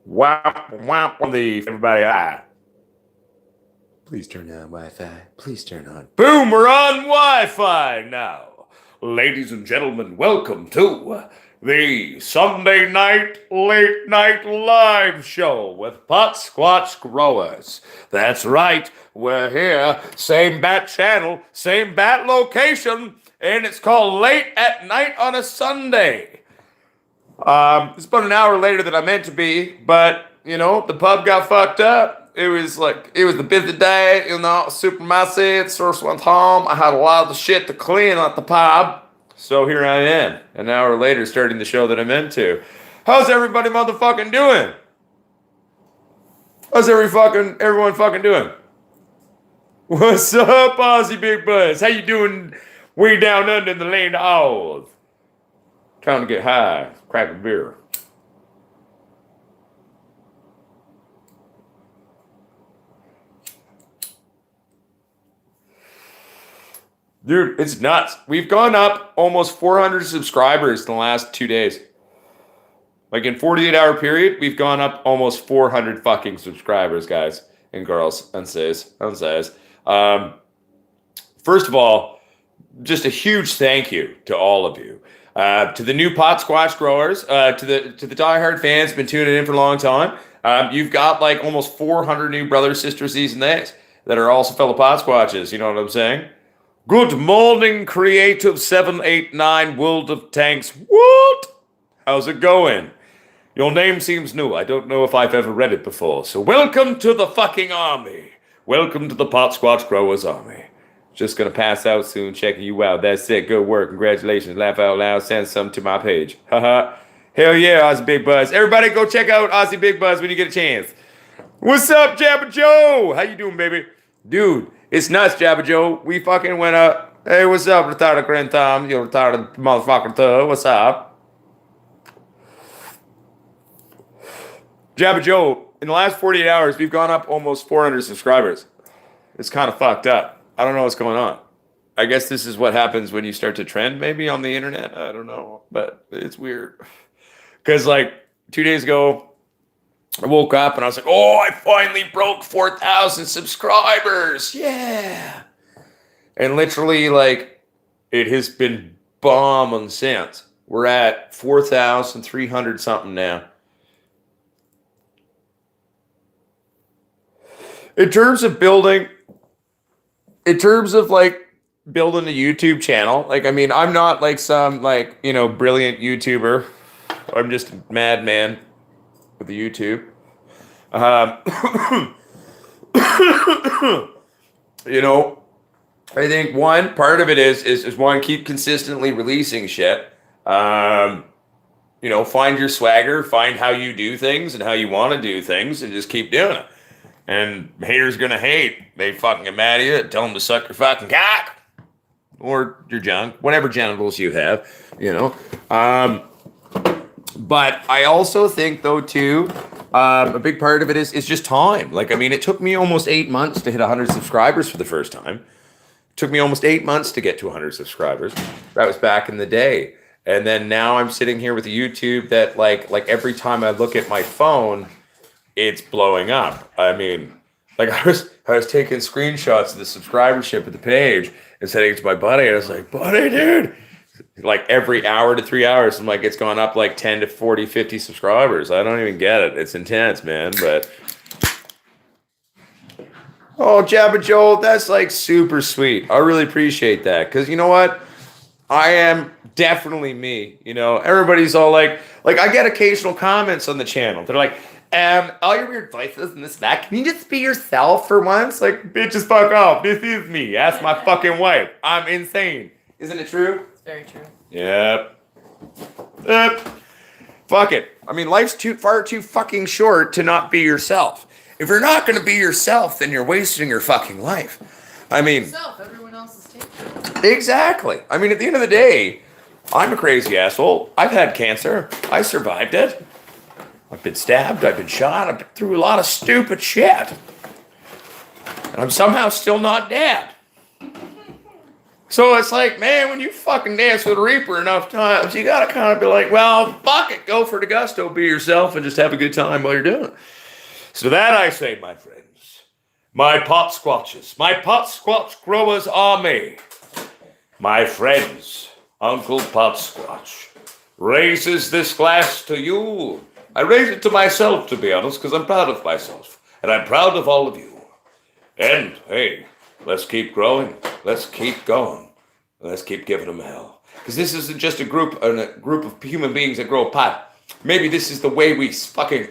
Whap, whap on the everybody. Please turn on Wi-Fi. Please turn on. Boom, we're on Wi-Fi now. Ladies and gentlemen, welcome to the Sunday night late night live show with Pot Squatch Growers. That's right, we're here, same bat channel, same bat location, and it's called Late at Night on a Sunday. It's about an hour later than I meant to be, but the pub got fucked up. It was the busy day, super messy. It first went home. I had a lot of shit to clean at the pub. So here I am, an hour later, starting the show that I meant to. How's everybody motherfucking doing? How's everyone fucking doing? What's up, Aussie Big Buzz? How you doing way down under the land of Oz? Trying to get high, crack a beer. Dude, it's nuts. We've gone up almost 400 subscribers in the last 2 days. Like in 48-hour period, we've gone up almost 400 fucking subscribers, guys and girls and says. First of all, just a huge thank you to all of you. To the new Pot Squatch Growers, to the diehard fans been tuning in for a long time. You've got like almost 400 new brothers, sisters, these and that that are also fellow Pot Squatches. You know what I'm saying? Good morning, Creative 789 World of Tanks. What? How's it going? Your name seems new. I don't know if I've ever read it before. So welcome to the fucking army. Welcome to the Pot Squatch Growers Army. Just gonna pass out soon, checking you out. That's it. Good work. Congratulations. Laugh out loud. Send something to my page. Haha. Hell yeah, Aussie Big Buzz. Everybody go check out Aussie Big Buzz when you get a chance. What's up, Jabba Joe? How you doing, baby? Dude, it's nuts, Jabba Joe. We fucking went up. Hey, what's up, retarded Grand Tom? You retarded motherfucker too. What's up? Jabba Joe, in the last 48 hours, we've gone up almost 400 subscribers. It's kind of fucked up. I don't know what's going on. I guess this is what happens when you start to trend maybe on the internet. I don't know, but it's weird. Because like 2 days ago, I woke up and I was like, oh, I finally broke 4,000 subscribers. Yeah. And literally like it has been bombing since. We're at 4,300 something now. In terms of like building a YouTube channel, like, I mean, I'm not like some like, brilliant YouTuber. I'm just a madman with the YouTube. I think one part of it is one, keep consistently releasing shit. Find your swagger, find how you do things and how you want to do things, and just keep doing it. And haters gonna hate. They fucking get mad at you. Tell them to suck your fucking cock. Or your junk. Whatever genitals you have. But I also think, though, too, a big part of it is just time. Like, I mean, it took me almost 8 months to hit 100 subscribers for the first time. It took me almost 8 months to get to 100 subscribers. That was back in the day. And then now I'm sitting here with a YouTube that, like every time I look at my phone, it's blowing up. I mean, like I was taking screenshots of the subscribership of the page and sending it to my buddy. And I was like, buddy, dude, like every hour to 3 hours, I'm like, it's gone up like 10 to 40, 50 subscribers. I don't even get it. It's intense, man. But oh, Jabba Joel, that's like super sweet. I really appreciate that. Because you know what? I am definitely me. Everybody's all like I get occasional comments on the channel. They're like, all your weird voices and this and that. Can you just be yourself for once? Like, bitches, fuck off. This is me. Ask my fucking wife. I'm insane. Isn't it true? It's very true. Yep. Fuck it. I mean, life's far too fucking short to not be yourself. If you're not going to be yourself, then you're wasting your fucking life. I mean, Yourself, everyone else is taken. Exactly. I mean, at the end of the day, I'm a crazy asshole. I've had cancer. I survived it. I've been stabbed, I've been shot, I've been through a lot of stupid shit. And I'm somehow still not dead. So it's like, man, when you fucking dance with Reaper enough times, you gotta kind of be like, well, fuck it, go for the gusto, be yourself, and just have a good time while you're doing it. So that I say, my friends, my pot squatches, my pot squatch growers are me. My friends, Uncle Pot Squatch raises this glass to you. I raise it to myself, to be honest, because I'm proud of myself. And I'm proud of all of you. And, hey, let's keep growing. Let's keep going. Let's keep giving them hell. Because this isn't just a group of human beings that grow a pot. Maybe this is the way we fucking,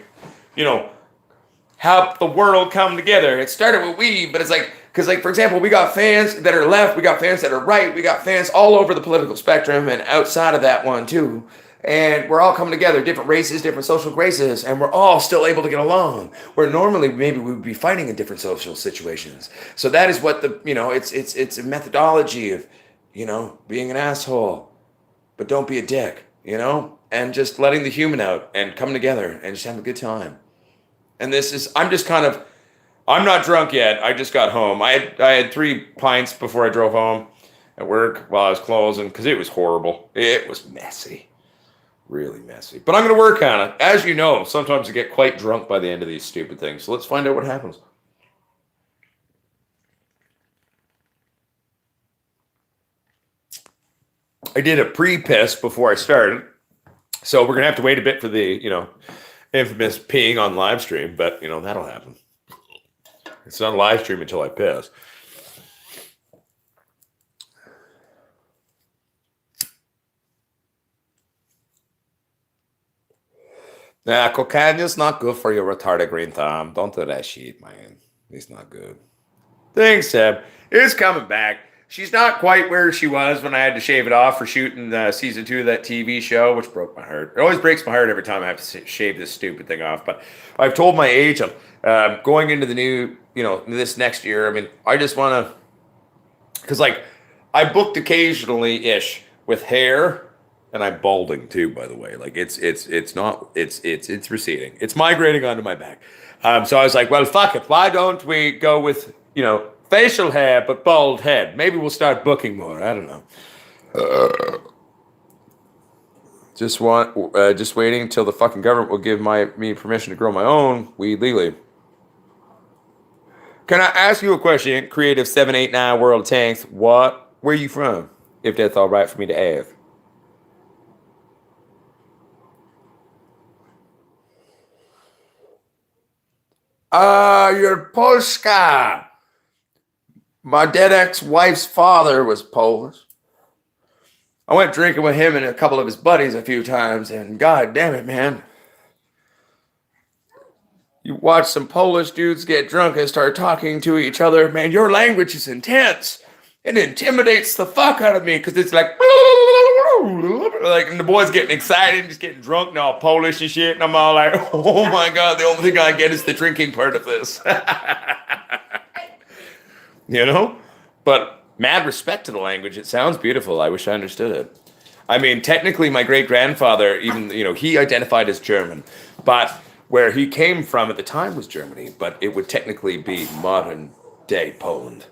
help the world come together. It started with weed, but it's like, because like, for example, we got fans that are left, we got fans that are right, we got fans all over the political spectrum and outside of that one too. And we're all coming together, different races, different social graces, and we're all still able to get along. Where normally maybe we would be fighting in different social situations. So that is what it's a methodology of, being an asshole, but don't be a dick, and just letting the human out and coming together and just having a good time. And I'm not drunk yet. I just got home. I had 3 pints before I drove home at work while I was closing because it was horrible. It was messy. Really messy. But I'm going to work on it. As you know, sometimes I get quite drunk by the end of these stupid things. So let's find out what happens. I did a pre-piss before I started. So we're going to have to wait a bit for the, infamous peeing on live stream. But, that'll happen. It's not a live stream until I piss. Nah, cocaine is not good for your retarded green thumb. Don't do that shit, man. It's not good. Thanks, Seb. It's coming back. She's not quite where she was when I had to shave it off for shooting season 2 of that TV show, which broke my heart. It always breaks my heart every time I have to shave this stupid thing off. But I've told my agent, going into the new, this next year, I mean, I just want to, because like, I booked occasionally-ish with hair. And I'm balding too, by the way. Like it's receding. It's migrating onto my back. So I was like, well, fuck it. Why don't we go with facial hair but bald head? Maybe we'll start booking more. I don't know. Just waiting until the fucking government will give me permission to grow my own weed legally. Can I ask you a question, Creative 789 World Tanks? Where are you from? If that's all right for me to ask. You're Polska. My dead ex-wife's father was Polish. I went drinking with him and a couple of his buddies a few times, and god damn it, man. You watch some Polish dudes get drunk and start talking to each other, man, your language is intense. It intimidates the fuck out of me because it's like, and the boys getting excited and just getting drunk and all Polish and shit. And I'm all like, oh my God, the only thing I get is the drinking part of this. But mad respect to the language. It sounds beautiful. I wish I understood it. I mean, technically, my great grandfather, even, he identified as German, but where he came from at the time was Germany, but it would technically be modern day Poland.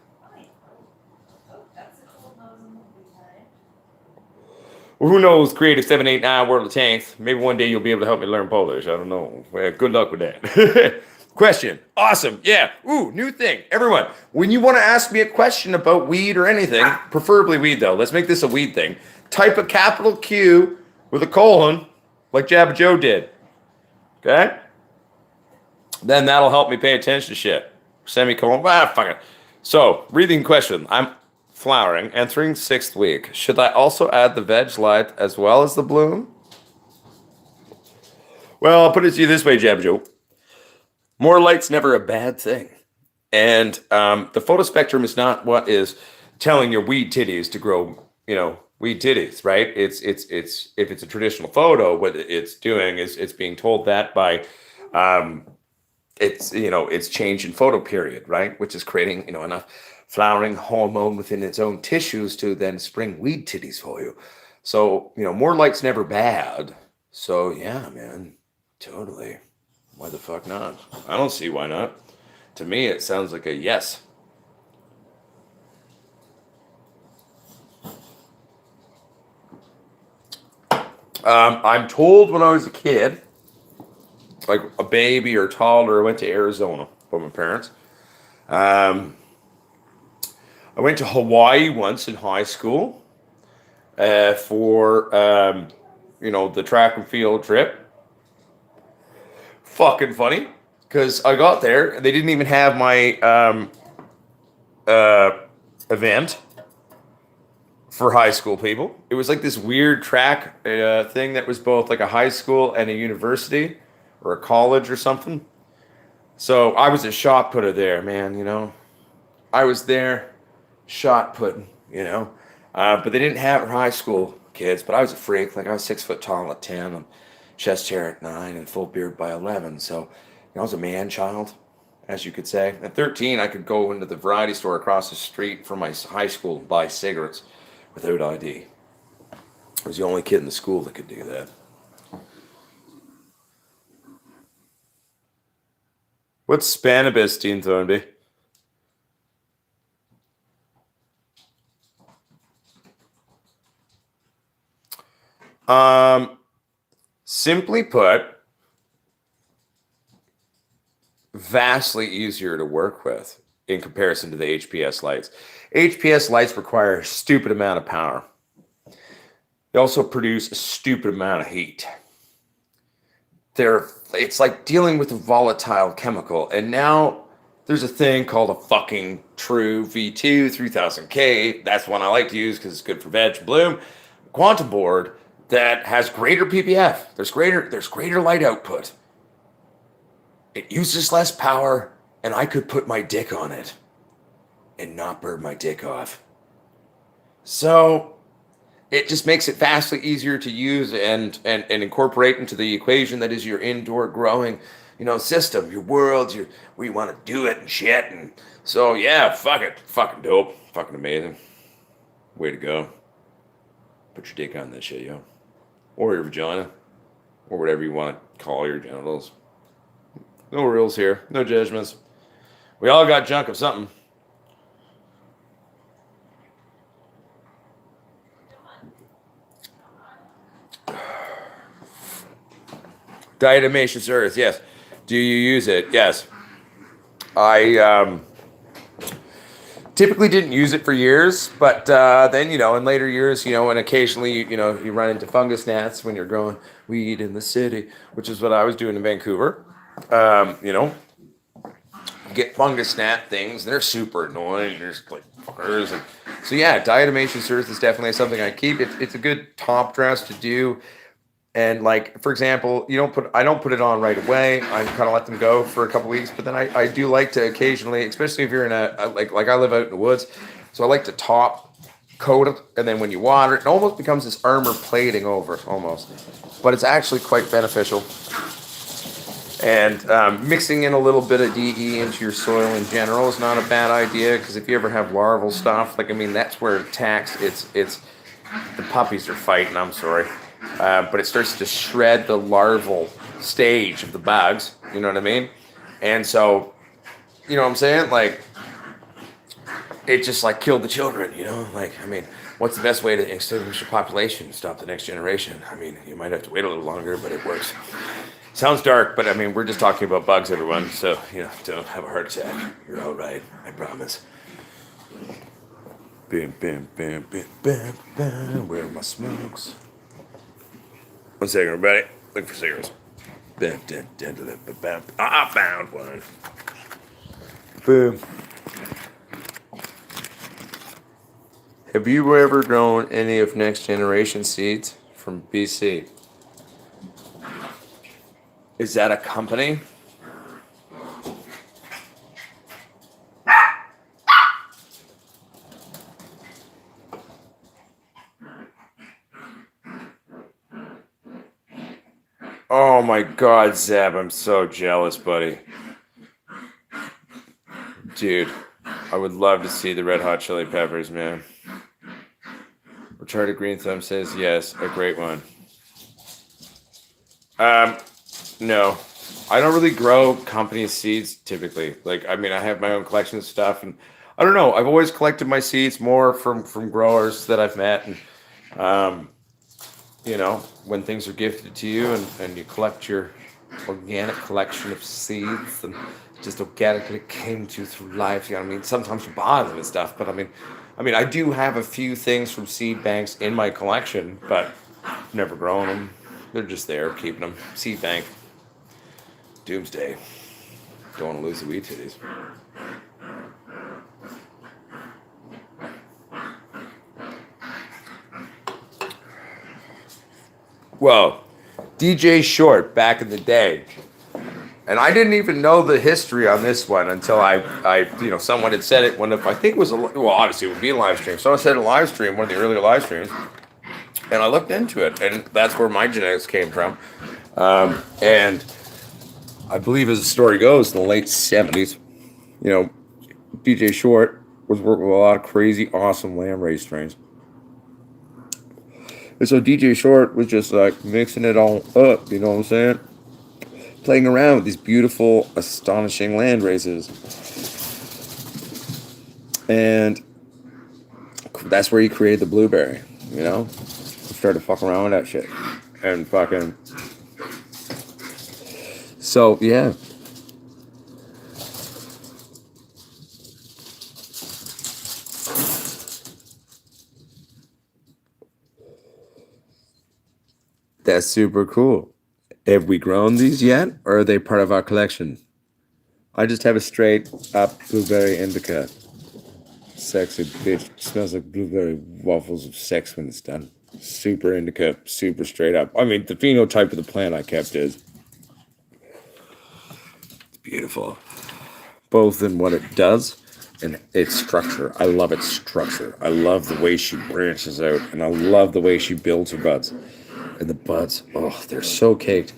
Well, who knows, Creative 789 World of Tanks. Maybe one day you'll be able to help me learn Polish. I don't know. Well, good luck with that. Question. Awesome. Yeah. Ooh, new thing. Everyone, when you want to ask me a question about weed or anything, preferably weed though, let's make this a weed thing. Type a capital Q with a colon, like Jabba Joe did. Okay? Then that'll help me pay attention to shit. Semicolon. Fuck it. So, reading question. I'm flowering, entering 6th week. Should I also add the veg light as well as the bloom? Well, I'll put it to you this way, Jab Joe. More light's never a bad thing. And the photospectrum is not what is telling your weed titties to grow, weed titties, right? It's if it's a traditional photo, what it's doing is it's being told that by it's change in photo period, right? Which is creating, enough flowering hormone within its own tissues to then spring weed titties for you. So, more light's never bad. So, yeah, man, totally. Why the fuck not? I don't see why not. To me, it sounds like a yes. I'm told when I was a kid, like a baby or toddler, I went to Arizona with my parents. Um, I went to Hawaii once in high school for the track and field trip. Fucking funny because I got there and they didn't even have my uh, event for high school people. It was like this weird track thing that was both like a high school and a university or a college or something. So I was a shot putter there, man. I was there shot putting. But they didn't have it for high school kids. But I was a freak. Like I was 6 foot tall at 10, and chest hair at 9, and full beard by 11. So I was a man child, as you could say. At 13, I could go into the variety store across the street from my high school and buy cigarettes without ID. I was the only kid in the school that could do that. What's Spanibus, Dean Thornby? Simply put, vastly easier to work with in comparison to the HPS lights. HPS lights require a stupid amount of power. They also produce a stupid amount of heat. It's like dealing with a volatile chemical. And now there's a thing called a fucking True V2 3000K. That's one I like to use because it's good for veg bloom. Quantum board that has greater PPF. There's greater light output. It uses less power, and I could put my dick on it and not burn my dick off. So it just makes it vastly easier to use and incorporate into the equation that is your indoor growing, system, your world, where you want to do it and shit. And so yeah, fuck it, fucking dope, fucking amazing, way to go. Put your dick on that shit, yo, or your vagina, or whatever you want to call your genitals. No rules here, no judgments. We all got junk of something. Diatomaceous earth, yes. Do you use it? Yes. I typically didn't use it for years, but then, in later years, and occasionally, you run into fungus gnats when you're growing weed in the city, which is what I was doing in Vancouver. Get fungus gnat things, and they're super annoying. There's like fuckers. And so, yeah, diatomaceous earth is definitely something I keep. It's a good top dress to do. And like, for example, I don't put it on right away. I kind of let them go for a couple weeks, but then I do like to occasionally, especially if you're in like I live out in the woods, so I like to top coat it, and then when you water it, it almost becomes this armor plating over it almost, but it's actually quite beneficial. And mixing in a little bit of DE into your soil in general is not a bad idea, because if you ever have larval stuff, that's where it attacks. It's the puppies are fighting. I'm sorry. But it starts to shred the larval stage of the bugs, you know what I mean? And so, you know what I'm saying? Like, it just like killed the children, what's the best way to extinguish a population, stop the next generation? You might have to wait a little longer, but it works. Sounds dark, but we're just talking about bugs, everyone. So, don't have a heart attack. You're all right, I promise. Bam, bam, bam, bam, bam, bam. Where are my smokes? 1 second, everybody. Look for cigarettes. Bam, bam, bam, bam, bam. I found one. Boom. Have you ever grown any of Next Generation seeds from BC? Is that a company? Oh my God, Zeb, I'm so jealous, buddy. Dude, I would love to see the Red Hot Chili Peppers, man. Retarded Green Thumb says yes, a great one. No. I don't really grow company seeds typically. I have my own collection of stuff, and I don't know. I've always collected my seeds more from growers that I've met, and you know, when things are gifted to you and you collect your organic collection of seeds and just organically came to you through life. You know what I mean? Sometimes you buy them and stuff, but I do have a few things from seed banks in my collection, but never grown them. They're just there, keeping them. Seed bank, doomsday. Don't want to lose the weed titties. Well, DJ Short back in the day. And I didn't even know the history on this one until someone had said it I think it was obviously it would be a live stream. Someone said a live stream, one of the earlier live streams, and I looked into it, and that's where my genetics came from. And I believe, as the story goes, in the late '70s, DJ Short was working with a lot of crazy, awesome lamb-raised strains. And so DJ Short was just like mixing it all up, you know what I'm saying? Playing around with these beautiful, astonishing land races. And that's where he created the blueberry, you know? Started fucking around with that shit. And fucking... So, yeah. That's super cool. Have we grown these yet, or are they part of our collection? I just have a straight up blueberry indica. Sexy bitch. Smells like blueberry waffles of sex when it's done. Super indica, super straight up. I mean, the phenotype of the plant I kept is beautiful. Both in what it does and its structure. I love its structure. I love the way she branches out, and I love the way she builds her buds. And the buds, oh, they're so caked.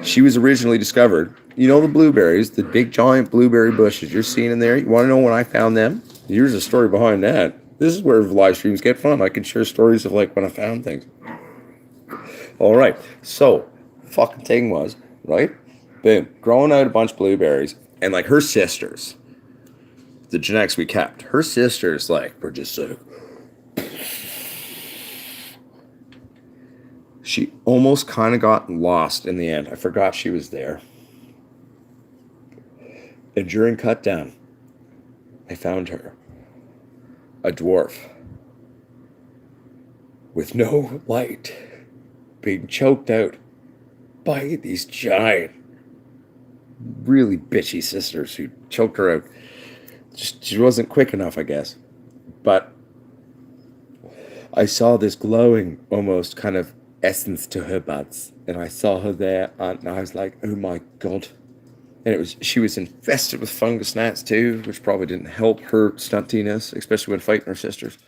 She was originally discovered, the blueberries, the big giant blueberry bushes you're seeing in there. You want to know when I found them? Here's a story behind that. This is where live streams get fun. I can share stories of like when I found things. All right, so fucking thing was, right? Boom, growing out a bunch of blueberries, and like her sisters, the genetics we kept, her sisters like were just like, she almost kind of got lost in the end. I forgot she was there. And during cut down, I found her. A dwarf. With no light. Being choked out by these giant, really bitchy sisters who choked her out. She wasn't quick enough, I guess. But I saw this glowing, almost kind of essence to her buds, and I saw her there, and I was like, oh my god. And she was infested with fungus gnats too, which probably didn't help her stuntiness, especially when fighting her sisters.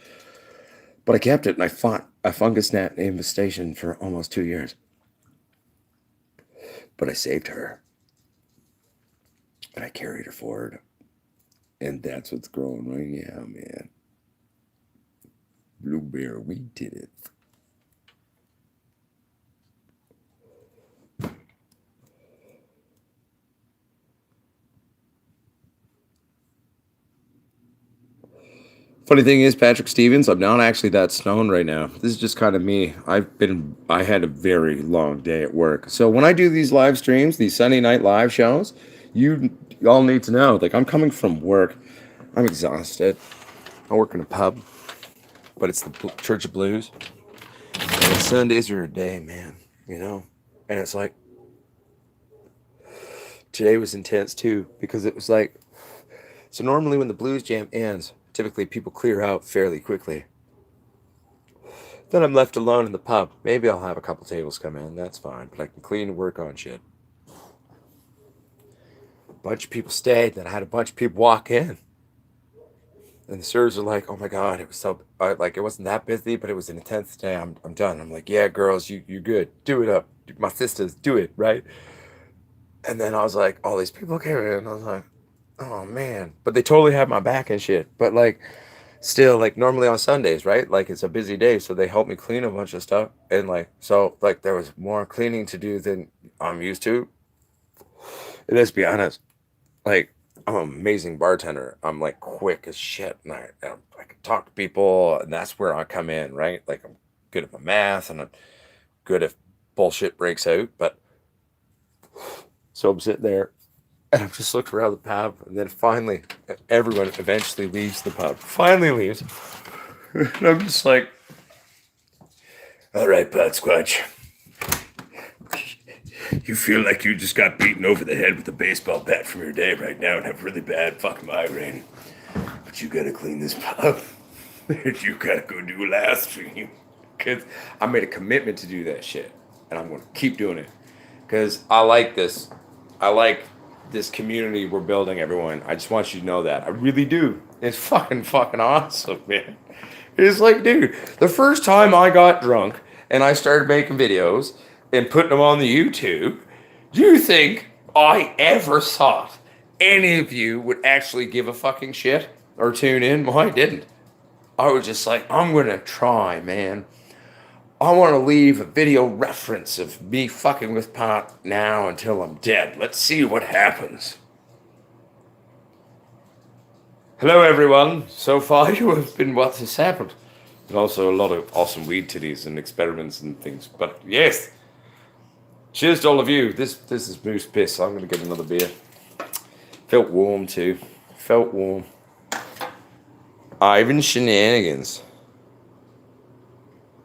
But I kept it, and I fought a fungus gnat infestation for almost 2 years. But I saved her, and I carried her forward, and that's what's growing right now, man. Blueberry, we did it. Funny thing is, Patrick Stevens, I'm not actually that stoned right now. This is just kind of me. I had a very long day at work. So when I do these live streams, these Sunday night live shows, you all need to know, like, I'm coming from work. I'm exhausted. I work in a pub, but it's the Church of Blues. And Sundays are a day, man, And it's like, today was intense too, because it was like, so normally when the blues jam ends, typically people clear out fairly quickly. Then I'm left alone in the pub. Maybe I'll have a couple tables come in. That's fine. But I can clean and work on shit. A bunch of people stayed. Then I had a bunch of people walk in. And the servers are like, oh my God, it was so... like, it wasn't that busy, but it was an intense day. I'm done. I'm like, yeah, girls, you're good. Do it up. My sisters, do it, right? And then I was like, all these people came in. And I was like, oh, man. But they totally had my back and shit. But, like... Still, like, normally on Sundays, right? Like, it's a busy day, so they help me clean a bunch of stuff. And, like, so, like, there was more cleaning to do than I'm used to. And let's be honest, like, I'm an amazing bartender. I'm, like, quick as shit. And I can talk to people, and that's where I come in, right? Like, I'm good at my math, and I'm good if bullshit breaks out. But so I'm sitting there and I'm just looking around the pub, and then finally, everyone eventually leaves the pub. Finally leaves. And I'm just like, all right, Pat Squatch. You feel like you just got beaten over the head with a baseball bat from your day right now and have really bad fucking migraine. But you gotta clean this pub. You gotta go do a live stream. Because I made a commitment to do that shit. And I'm gonna keep doing it. Because I like this. I like this community we're building, everyone. I just want you to know that. I really do. It's fucking awesome, man. It's like, dude, the first time I got drunk and I started making videos and putting them on the YouTube, do you think I ever thought any of you would actually give a fucking shit or tune in? Well, I didn't. I was just like, I'm gonna try, man. I want to leave a video reference of me fucking with pot now until I'm dead. Let's see what happens. Hello, everyone. So far, you have been what has happened. And also a lot of awesome weed titties and experiments and things. But yes, cheers to all of you. This is Moose Piss. I'm going to get another beer. Felt warm, too. Felt warm. Ivan Shenanigans.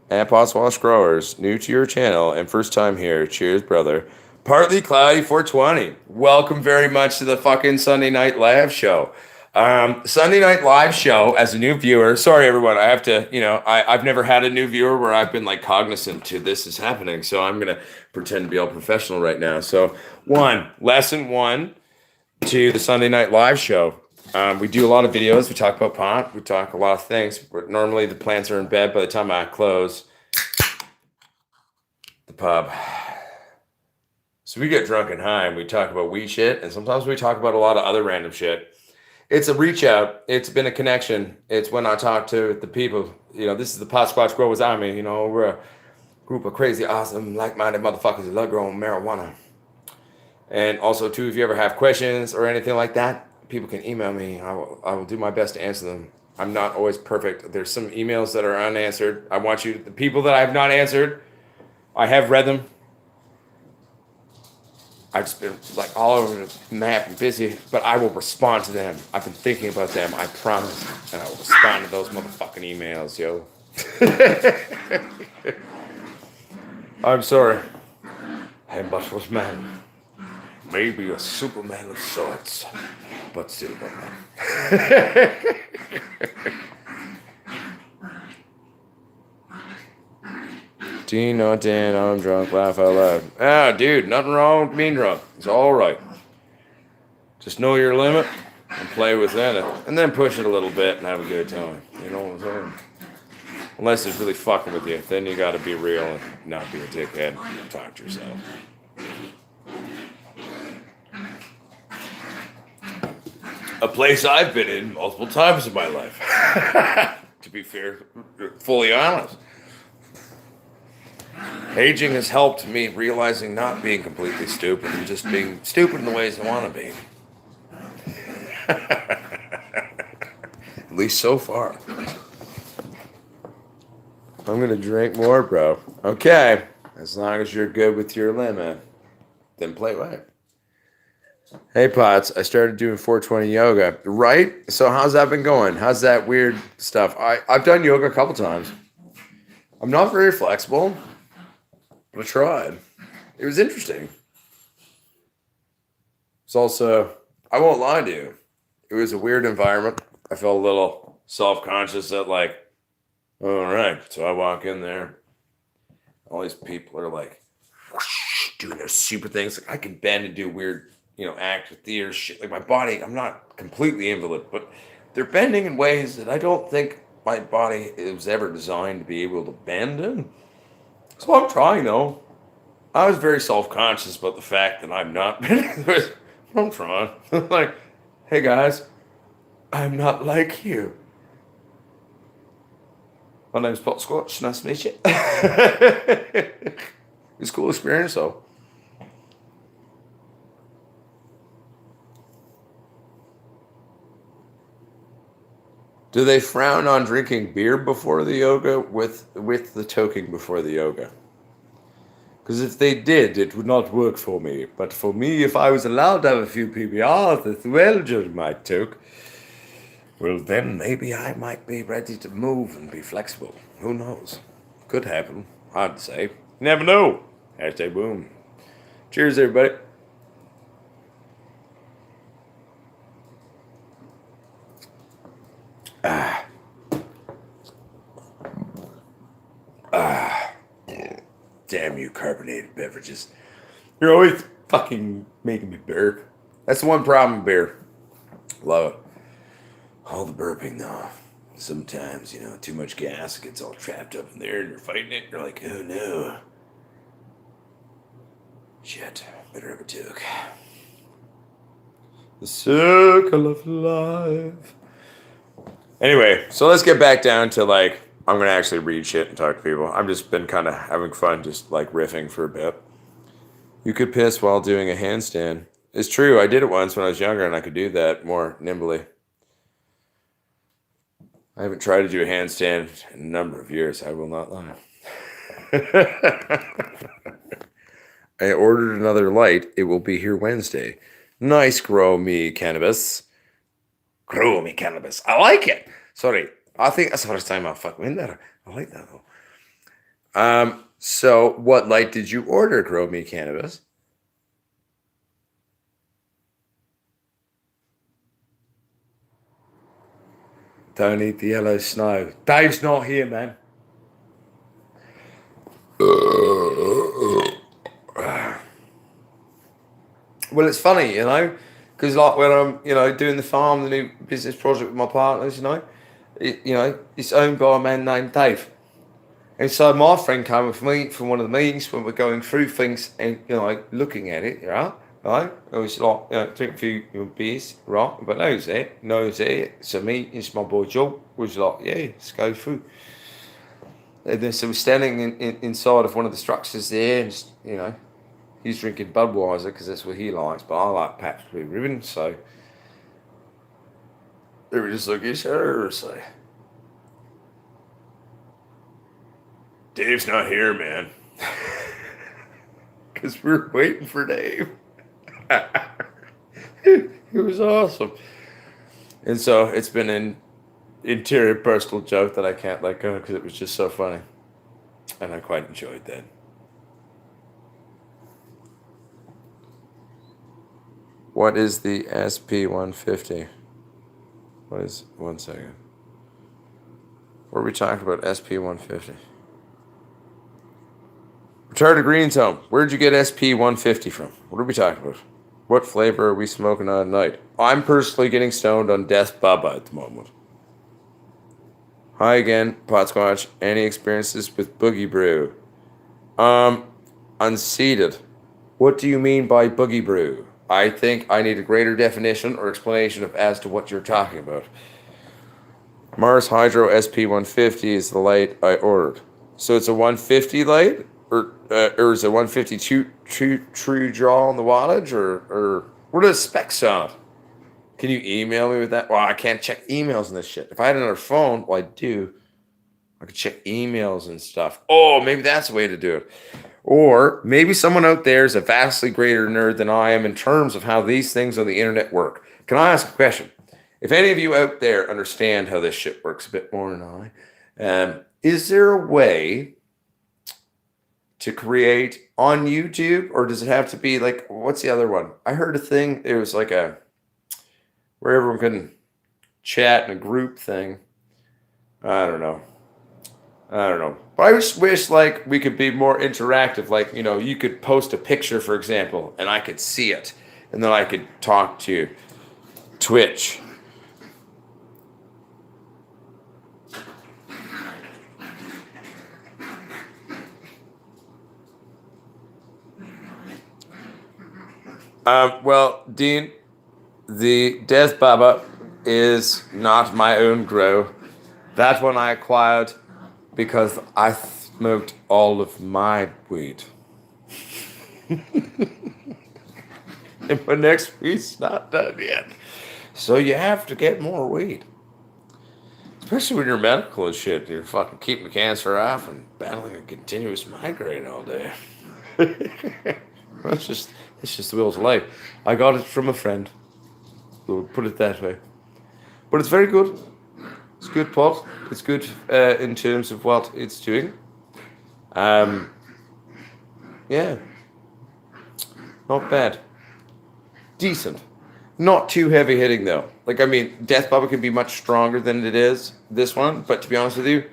And Potswash Growers, new to your channel and first time here. Cheers, brother. Partly Cloudy 420. Welcome very much to the fucking Sunday Night Live show. Sunday Night Live show as a new viewer. Sorry, everyone. I have to, I've never had a new viewer where I've been like cognizant to this is happening. So I'm going to pretend to be all professional right now. So lesson one to the Sunday Night Live show. We do a lot of videos. We talk about pot. We talk a lot of things. Normally the plants are in bed by the time I close the pub. So we get drunk and high and we talk about weed shit. And sometimes we talk about a lot of other random shit. It's a reach out. It's been a connection. It's when I talk to the people. This is the Pot Squatch Growers Army. We're a group of crazy, awesome, like-minded motherfuckers who love growing marijuana. And also, too, if you ever have questions or anything like that, people can email me. I will do my best to answer them. I'm not always perfect. There's some emails that are unanswered. The people that I have not answered, I have read them. I've just been like all over the map and busy, but I will respond to them. I've been thinking about them, I promise. And I will respond to those motherfucking emails, yo. I'm sorry. I am but was man. Maybe a Superman of sorts, but still a man. Dean, not Dan, I'm drunk, laugh out loud. Ah, dude, nothing wrong with being drunk. It's all right. Just know your limit and play within it, and then push it a little bit and have a good time. You know what I'm saying? Unless it's really fucking with you, then you gotta be real and not be a dickhead and talk to yourself. A place I've been in multiple times in my life. To be fair, fully honest. Aging has helped me realizing not being completely stupid and just being stupid in the ways I want to be. At least so far. I'm going to drink more, bro. Okay. As long as you're good with your limit, then play away. Hey, Pots. I started doing 420 yoga. Right? So how's that been going? How's that weird stuff? I've done yoga a couple times. I'm not very flexible. I tried. It was interesting. It's also, I won't lie to you, it was a weird environment. I felt a little self-conscious that all right. So I walk in there. All these people are whoosh, doing their super things. I can bend and do weird, act with theater shit. My body, I'm not completely invalid, but they're bending in ways that I don't think my body was ever designed to be able to bend in. So I'm trying, though. I was very self-conscious about the fact that I'm not. I'm trying. Hey, guys, I'm not like you. My name's Pot Squatch. Nice to meet you. It's a cool experience, though. Do they frown on drinking beer before the yoga with the toking before the yoga? Because if they did, it would not work for me. But for me, if I was allowed to have a few PBRs as well during my toke, well, then maybe I might be ready to move and be flexible. Who knows? Could happen. Hard to say. Never know. Hashtag boom. Cheers, everybody. Damn you, carbonated beverages. You're always fucking making me burp. That's the one problem with beer. Love it. All the burping, though. Sometimes, too much gas gets all trapped up in there and you're fighting it. You're like, oh no. Shit, better have a toke. The circle of life. Anyway, so let's get back down to I'm going to actually read shit and talk to people. I've just been kind of having fun just riffing for a bit. You could piss while doing a handstand. It's true, I did it once when I was younger and I could do that more nimbly. I haven't tried to do a handstand in a number of years, I will not lie. I ordered another light. It will be here Wednesday. Nice, Grow Me Cannabis. Grow Me Cannabis. I like it. Sorry. I think that's the first time I've fucking been there. I like that though. So what light did you order, Grow Me Cannabis? Don't eat the yellow snow. Dave's not here, man. Well, it's funny, because when I'm, doing the farm, the new business project with my partners, it's owned by a man named Dave. And so my friend came with me from one of the meetings when we're going through things and, looking at it, right? It was drink a few beers, right? But knows it. So me and my boy Joe was like, yeah, let's go through. And then, so we're standing inside of one of the structures there and, he's drinking Budweiser because that's what he likes, but I like Pabst Blue Ribbon, so they were just looking at her, so Dave's not here, man, because we're waiting for Dave. It was awesome, and so it's been an interior personal joke that I can't let go because it was just so funny, and I quite enjoyed that. What is the SP150? What is, 1 second. What are we talking about, SP150? Retarded Green's home. Where'd you get SP150 from? What are we talking about? What flavor are we smoking on tonight? I'm personally getting stoned on Death Baba at the moment. Hi again, Pot Squatch. Any experiences with Boogie Brew? Unseated. What do you mean by Boogie Brew? I think I need a greater definition or explanation as to what you're talking about. Mars Hydro SP150 is the light I ordered. So it's a 150 light? Or is it 152 true draw on the wattage? Or what are the specs on? Can you email me with that? Well, I can't check emails and this shit. If I had another phone, well, I do. I could check emails and stuff. Oh, maybe that's the way to do it. Or maybe someone out there is a vastly greater nerd than I am in terms of how these things on the internet work. Can I ask a question? If any of you out there understand how this shit works a bit more than I, is there a way to create on YouTube, or does it have to be what's the other one? I heard a thing. It was where everyone can chat in a group thing. I don't know. But I just wish we could be more interactive. You could post a picture, for example, and I could see it. And then I could talk to you. Twitch. Well, Dean, the Death Baba is not my own grow. That one I acquired because I smoked all of my weed. And my next weed's not done yet. So you have to get more weed. Especially when you're medical and shit. You're fucking keeping cancer off and battling a continuous migraine all day. That's just it's just the wheels of life. I got it from a friend. We'll put it that way. But it's very good. It's good pot. It's good in terms of what it's doing. Um, yeah, not bad. Decent. Not too heavy hitting though. Like I mean, Death Bubba can be much stronger than it is this one. But to be honest with you,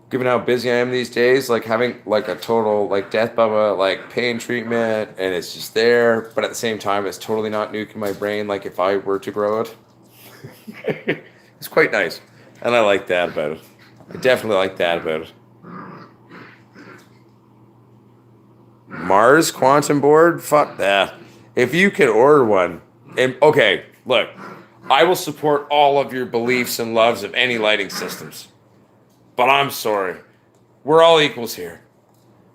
given how busy I am these days, like having like a total like Death Bubba like pain treatment and it's just there, but at the same time it's totally not nuking my brain like if I were to grow it. It's quite nice. And I like that about it. I definitely like that about it. Mars Quantum Board? Fuck that. If you could order one, and okay, look, I will support all of your beliefs and loves of any lighting systems. But I'm sorry. We're all equals here.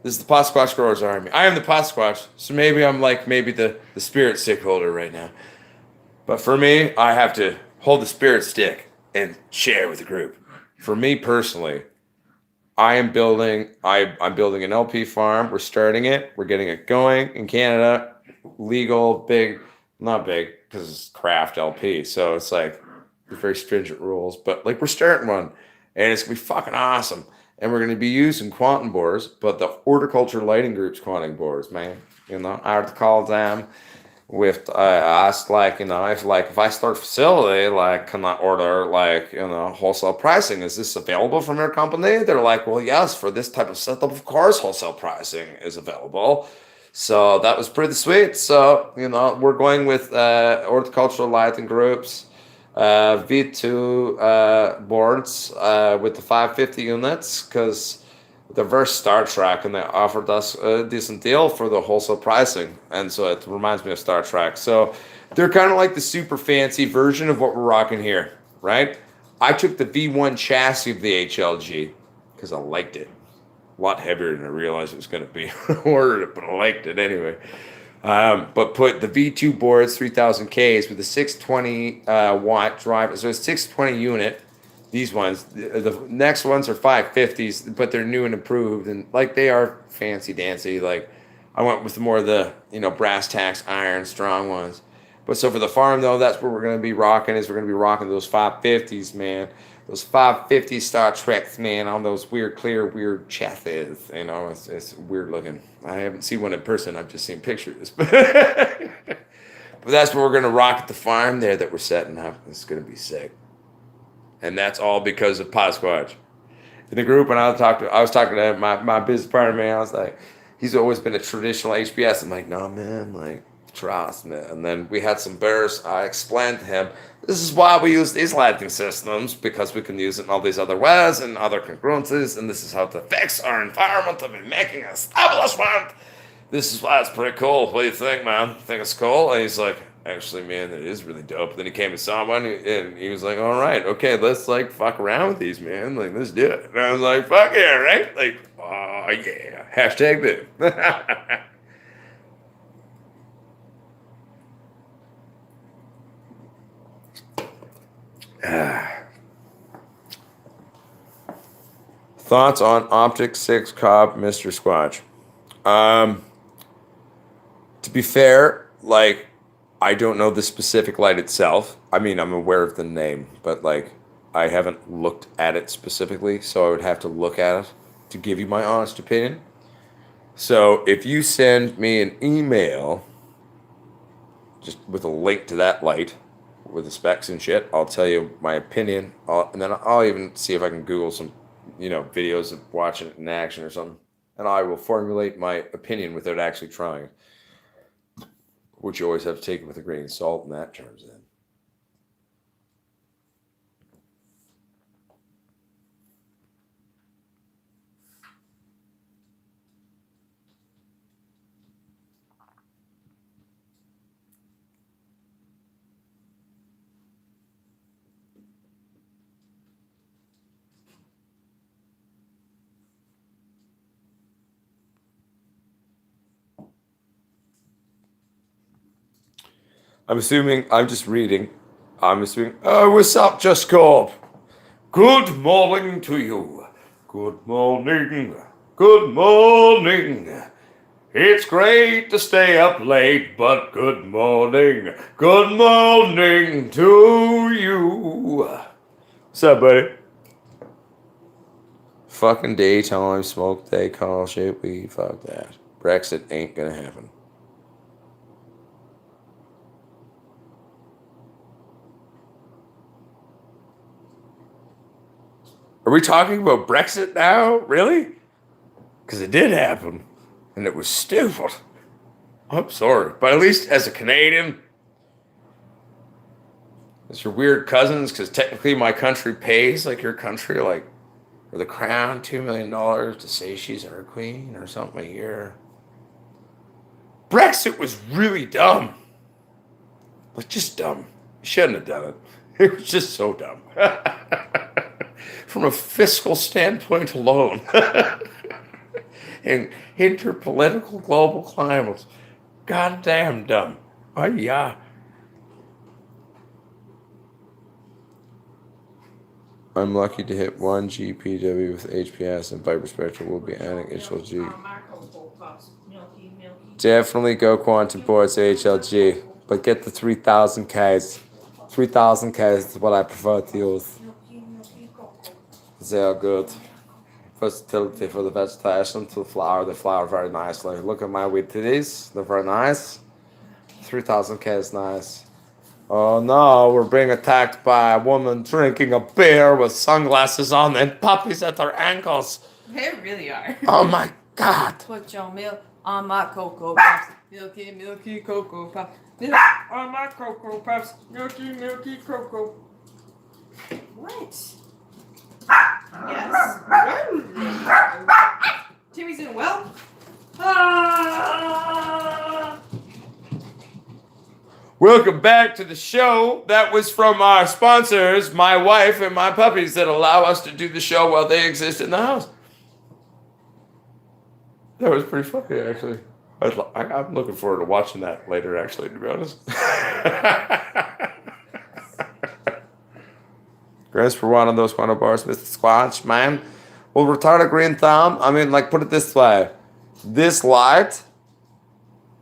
This is the Pot Squash Growers Army. I am the Pot Squash, so maybe I'm like maybe the spirit stick holder right now. But for me, I have to hold the spirit stick and share with the group. For me personally, I'm building an LP farm. We're starting it. We're getting it going in Canada. Legal, big, not big, because it's craft LP. So it's like very stringent rules. But like we're starting one. And it's gonna be fucking awesome. And we're gonna be using quantum bores, but the horticulture lighting group's quantum bores, man. You know, I have to call them with asked like, you know, if I start a facility, like can I order like, you know, wholesale pricing? Is this available from your company? They're like, well, yes, for this type of setup, of course, wholesale pricing is available. So that was pretty sweet. So, you know, we're going with horticultural lighting groups. V2 boards with the 550 units because they're very Star Trek and they offered us a decent deal for the wholesale pricing. And so it reminds me of Star Trek. So they're kind of like the super fancy version of what we're rocking here, right? I took the V1 chassis of the HLG because I liked it. A lot heavier than I realized it was going to be. I ordered it, but I liked it anyway. But put the V2 boards, 3000 Ks with a 620 watt drive. So it's 620 unit. These ones, the next ones are 550s, but they're new and improved. And like they are fancy dancy. Like I went with more of the, you know, brass tacks, iron, strong ones. But so for the farm though, that's what we're going to be rocking we're going to be rocking those 550s, man. Those 550 Star Treks, man, on those weird chassis. You know, it's weird looking. I haven't seen one in person. I've just seen pictures. But that's what we're going to rock at the farm there that we're setting up. It's going to be sick. And that's all because of Pot Squash. In the group, when I was talking to my business partner, man, I was like, he's always been a traditional HBS. I'm like, no, man, like, trust me. And then we had some bears. I explained to him, this is why we use these lighting systems, because we can use it in all these other ways and other congruencies, and this is how to fix our environment of making an establishment. This is why it's pretty cool. What do you think, man? Think it's cool? And he's like, actually, man, it is really dope. Then he came and saw one, and he was like, all right, okay, let's like fuck around with these, man. Like, let's do it. And I was like, fuck yeah, right? Like, oh yeah. Hashtag dude. Thoughts on Optic 6 Cobb Mr. Squatch? To be fair, like, I don't know the specific light itself. I mean, I'm aware of the name, but like, I haven't looked at it specifically, so I would have to look at it to give you my honest opinion. So if you send me an email just with a link to that light, with the specs and shit, I'll tell you my opinion, and then I'll even see if I can Google some, you know, videos of watching it in action or something, and I will formulate my opinion without actually trying, which you always have to take it with a grain of salt in that terms. Then, I'm assuming, I'm just reading. I'm assuming, oh, what's up, Just Corp? Good morning to you. Good morning. Good morning. It's great to stay up late, but good morning. Good morning to you. What's up, buddy? Fucking daytime, smoke day, call shit, weed, fuck that. Brexit ain't gonna happen. Are we talking about Brexit now? Really? Because it did happen. And it was stupid. I'm sorry. But at least as a Canadian, as your weird cousins, because technically my country pays like your country, like for the crown, $2 million to say she's our queen or something a year. Brexit was really dumb. Like, just dumb. You shouldn't have done it. It was just so dumb. From a fiscal standpoint alone. And interpolitical global climates. Goddamn dumb. Oh, yeah. I'm lucky to hit 1 GPW with HPS and Viper Spectrum will be adding HLG. Definitely go Quantum Boards HLG, but get the 3000 Ks. 3000 Ks is what I prefer to use. They are good. Versatility for the vegetation to flower. They flower very nicely. Look at my wheat titties. They're very nice. 3000 K is nice. Oh no, we're being attacked by a woman drinking a beer with sunglasses on and puppies at her ankles. They really are. Oh my god. Put your milk on my Cocoa Puffs. Milky, milky Cocoa Puffs. Milk on my Cocoa Puffs. Milky, milky Cocoa. What? Yes. Timmy's doing well. Welcome back to the show. That was from our sponsors, my wife and my puppies, that allow us to do the show while they exist in the house. That was pretty funny, actually. I'm looking forward to watching that later, actually, to be honest. Grace for one of those quantum bars, Mr. Squatch, man. Well, retarded green thumb, I mean, like, put it this way. This light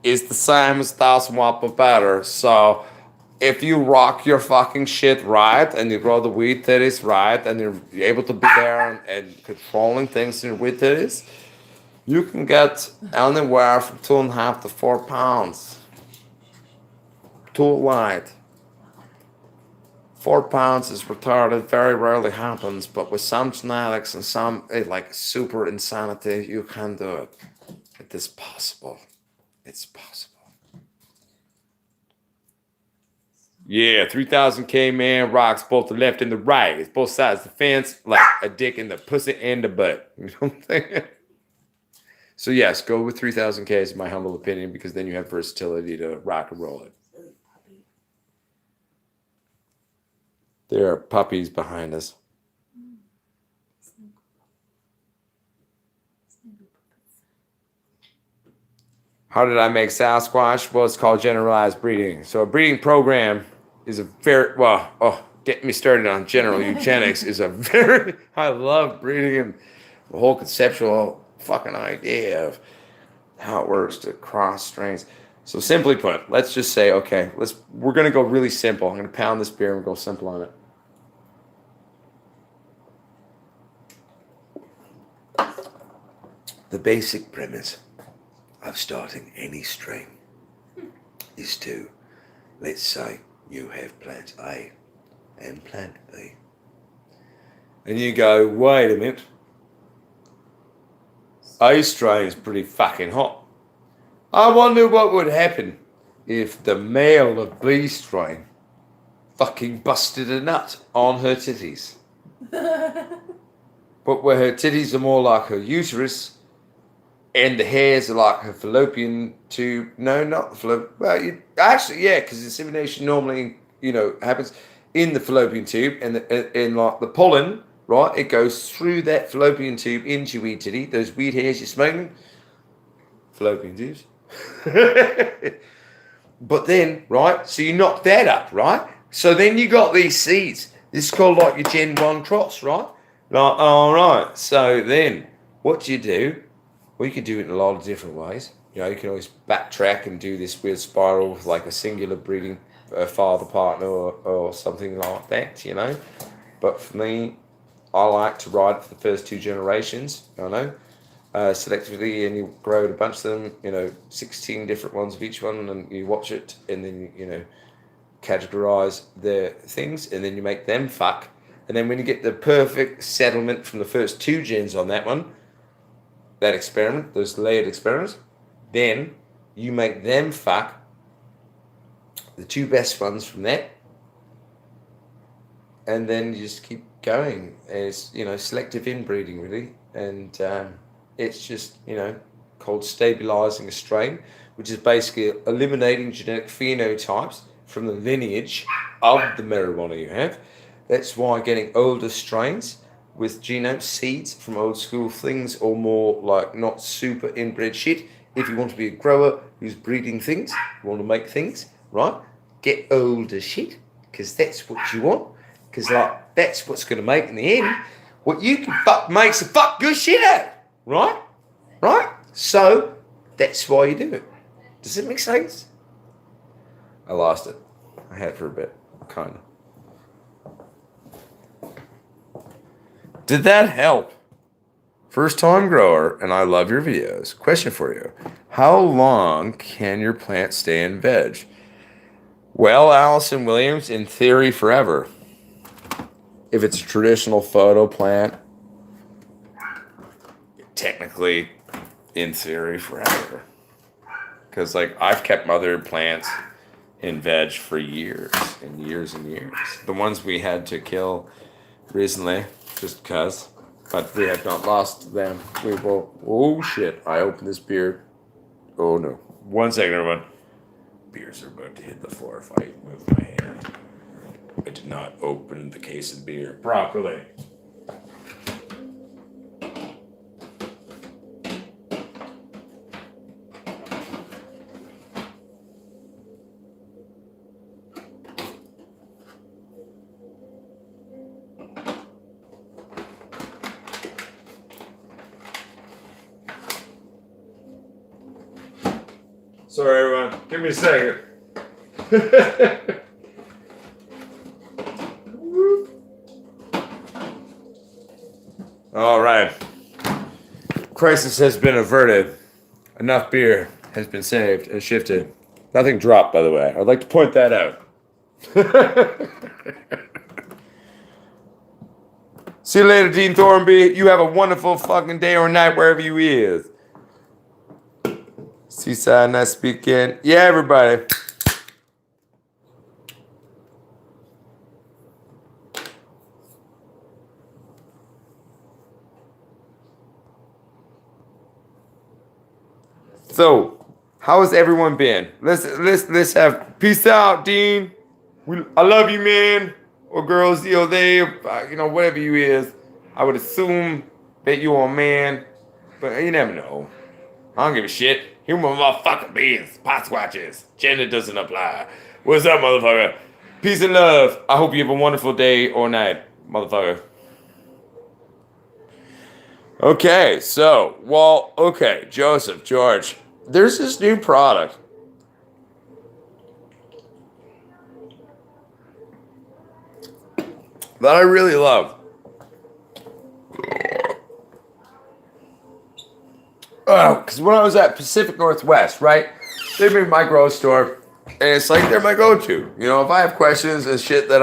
is the same as 1000 watt but better. So if you rock your fucking shit right and you grow the weed titties right and you're able to be there and controlling things in your weed titties, you can get anywhere from 2.5 to 4 pounds. Too light. 4 pounds is retarded, very rarely happens, but with some genetics and some like super insanity, you can do it. It is possible. It's possible. Yeah, 3000K man rocks both the left and the right. It's both sides of the fence, like a dick in the pussy and the butt. You know what I'm saying? So yes, go with 3000K is my humble opinion, because then you have versatility to rock and roll it. There are puppies behind us. How did I make Sasquatch? Well, it's called generalized breeding. So a breeding program is a very, get me started on general eugenics is a very, I love breeding and the whole conceptual fucking idea of how it works to cross strains. So simply put, let's just say, okay, we're going to go really simple. I'm going to pound this beer and go simple on it. The basic premise of starting any strain is to, let's say you have plant A and plant B. And you go, wait a minute, A strain is pretty fucking hot. I wonder what would happen if the male of B strain fucking busted a nut on her titties. But where her titties are more like her uterus, and the hairs are like her fallopian tube. No, not the fallopian. Well, actually, yeah, because insemination normally, happens in the fallopian tube, and in like the pollen, right? It goes through that fallopian tube into your weed titty. Those weed hairs you're smoking, fallopian tubes. But then, right? So you knock that up, right? So then you got these seeds. This is called like your Gen 1 cross, right? Like, all right. So then, what do? Well, you can do it in a lot of different ways. you can always backtrack and do this weird spiral with like a singular breeding father partner or something like that. But for me, I like to ride it for the first two generations, selectively, and you grow a bunch of them, 16 different ones of each one, and you watch it, and then, categorize their things, and then you make them fuck. And then when you get the perfect settlement from the first two gens on that one, that experiment, those layered experiments, then you make them fuck the two best ones from that, and then you just keep going. As selective inbreeding, really, and it's just called stabilizing a strain, which is basically eliminating genetic phenotypes from the lineage of the marijuana you have. That's why getting older strains with genome seeds from old school things, or more like not super inbred shit. If you want to be a grower who's breeding things, you want to make things, right? Get older shit, because that's what you want. Because that's what's going to make in the end what you can make some good shit out, right? Right? So that's why you do it. Does it make sense? I lost it. I had it for a bit, kind of. Did that help? First time grower, and I love your videos. Question for you. How long can your plant stay in veg? Well, Allison Williams, in theory, forever. If it's a traditional photo plant, technically, in theory, forever. Because, I've kept mother plants in veg for years and years and years. The ones we had to kill recently, just because, but we have not lost them. We will. Oh shit! I opened this beer. Oh no! 1 second, everyone. Beers are about to hit the floor if I move my hand. I did not open the case of beer properly. Sorry, everyone. Give me a second. All right. Crisis has been averted. Enough beer has been saved and shifted. Nothing dropped, by the way. I'd like to point that out. See you later, Dean Thornby. You have a wonderful fucking day or night wherever you is. Seaside, nice speaking. Yeah, everybody. So, how has everyone been? Let's have peace out, Dean. I love you, man. Or girls, they, whatever you is. I would assume that you're a man, but you never know. I don't give a shit. Human motherfucking beings, pot squatches. Gender doesn't apply. What's up, motherfucker? Peace and love. I hope you have a wonderful day or night, motherfucker. Okay, Joseph, George. There's this new product. That I really love. Oh, because when I was at Pacific Northwest, right? They've been my grocery store, and it's they're my go-to. If I have questions and shit that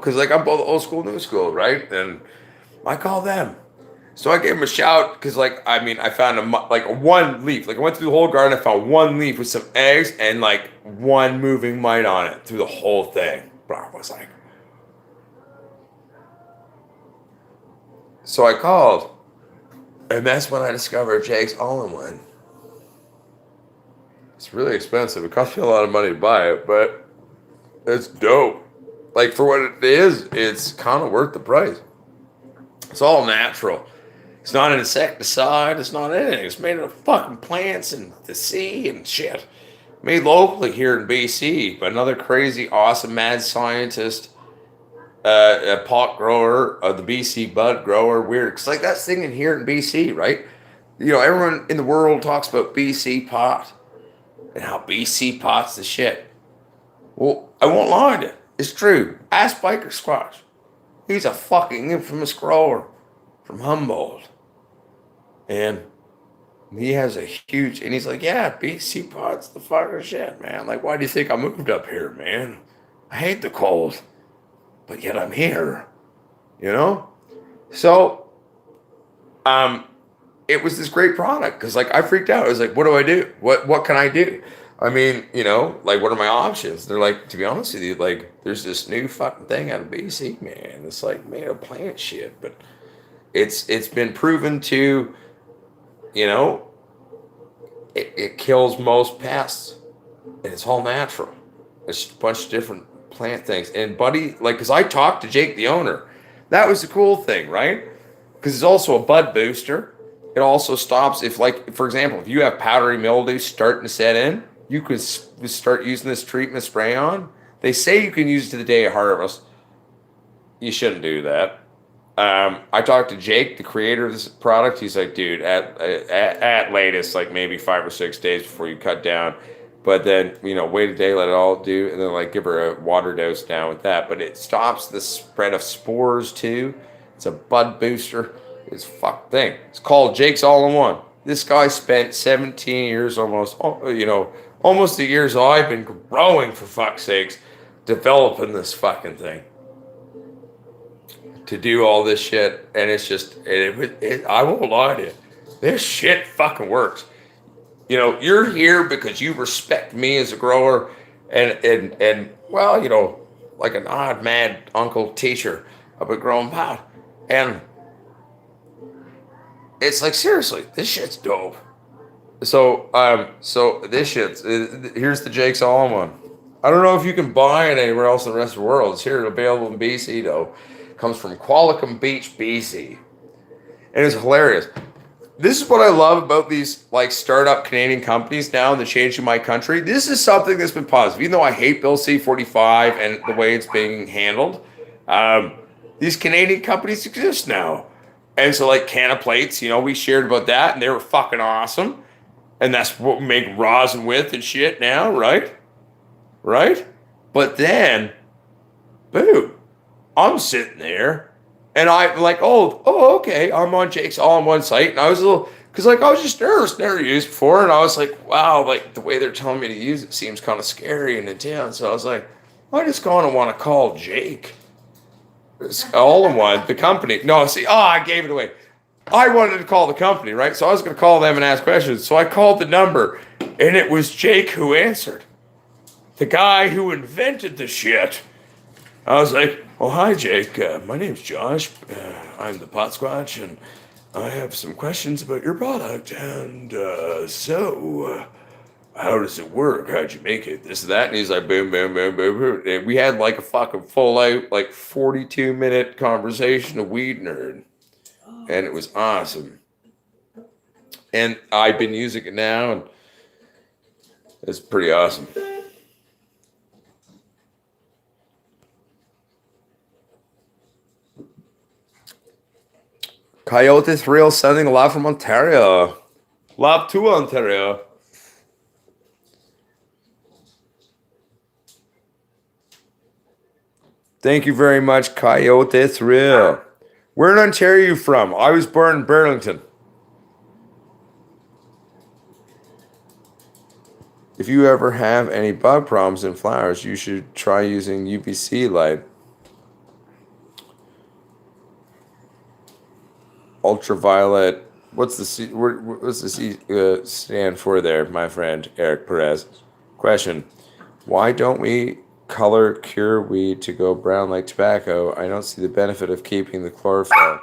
because I'm both old school, new school, right? And I call them. So I gave them a shout because, I found a one leaf. I went through the whole garden, I found one leaf with some eggs and one moving mite on it through the whole thing. Bro, I was like. So I called. And that's when I discovered Jake's All-in-One. It's really expensive. It cost me a lot of money to buy it, but it's dope. For what it is, it's kind of worth the price. It's all natural. It's not an insecticide. It's not anything. It's made of fucking plants and the sea and shit. Made locally here in BC by another crazy, awesome, mad scientist. A pot grower, the BC bud grower, weird. Cause that's thing in here in BC, right? everyone in the world talks about BC pot and how BC pot's the shit. Well, I won't lie to you. It's true. Ask Biker Squash. He's a fucking infamous grower from Humboldt. And he has a huge, and he's like, yeah, BC pot's the fucking shit, man. Like, why do you think I moved up here, man? I hate the cold, but yet I'm here, So, it was this great product because, like, I freaked out. I was like, what do I do? What can I do? I mean, like, what are my options? They're like, to be honest with you, like, there's this new fucking thing out of BC, man. It's like made of plant shit, but it's been proven to, it kills most pests, and it's all natural. It's a bunch of different plant things. And buddy, like, because I talked to Jake, the owner, that was the cool thing, right? Because it's also a bud booster. It also stops if, like, for example, if you have powdery mildew starting to set in, you could start using this treatment spray on. They say you can use it to the day of harvest. You shouldn't do that. I talked to Jake, the creator of this product. He's like, dude, at latest, like maybe 5 or 6 days before you cut down. But then, wait a day, let it all do, and then, like, give her a water dose down with that. But it stops the spread of spores, too. It's a bud booster. It's a fuck thing. It's called Jake's All-in-One. This guy spent 17 years almost, almost the years I've been growing, for fuck's sakes, developing this fucking thing. To do all this shit, and it's just, I won't lie to you. This shit fucking works. You're here because you respect me as a grower and well, like an odd mad uncle teacher about growing pot. And it's like, seriously, this shit's dope. So this shit's, here's the Jake's All-in-One. I don't know if you can buy it anywhere else in the rest of the world. It's here available in BC, though. It comes from Qualicum Beach, BC. And it's hilarious. This is what I love about these, like, startup Canadian companies now, the changing my country. This is something that's been positive. Even though I hate Bill C-45 and the way it's being handled, these Canadian companies exist now. And so, like, Canna Plates, we shared about that, and they were fucking awesome. And that's what we make rosin with and shit now, right? Right? But then, boom, I'm sitting there. And I'm like, oh, okay. I'm on Jake's All-in-One site. And I was a little, because, like, I was just nervous, never used before. And I was like, wow, like, the way they're telling me to use it seems kind of scary and intense. So I was like, I just going to want to call Jake. It's All-in-One, the company. No, see, I gave it away. I wanted to call the company, right? So I was going to call them and ask questions. So I called the number, and it was Jake who answered. The guy who invented the shit. I was like, oh, hi, Jake. My name's Josh. I'm the Pot Squatch, and I have some questions about your product. And so, how does it work? How'd you make it? This, that. And he's like, boom, boom, boom, boom, boom. And we had like a fucking full out, like 42-minute conversation of Weed Nerd. And it was awesome. And I've been using it now, and it's pretty awesome. Coyote Thrill sending love from Ontario. Love to Ontario. Thank you very much, Coyote Thrill. Where in Ontario are you from? I was born in Burlington. If you ever have any bug problems in flowers, you should try using UVC light. Ultraviolet. What's the C stand for there, my friend Eric Perez? Question: why don't we color cure weed to go brown like tobacco? I don't see the benefit of keeping the chlorophyll.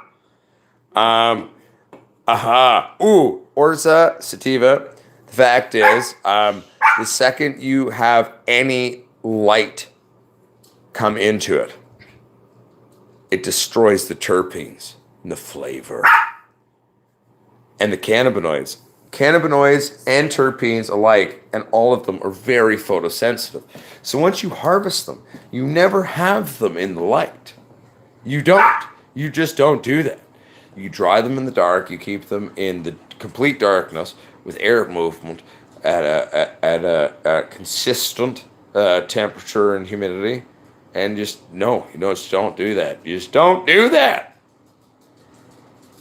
Ooh, Orza sativa. The fact is, the second you have any light come into it, it destroys the terpenes and the flavor. And the cannabinoids. Cannabinoids and terpenes alike, and all of them are very photosensitive. So once you harvest them, you never have them in the light. You don't. You just don't do that. You dry them in the dark. You keep them in the complete darkness with air movement at a consistent temperature and humidity. And just just don't do that. You just don't do that.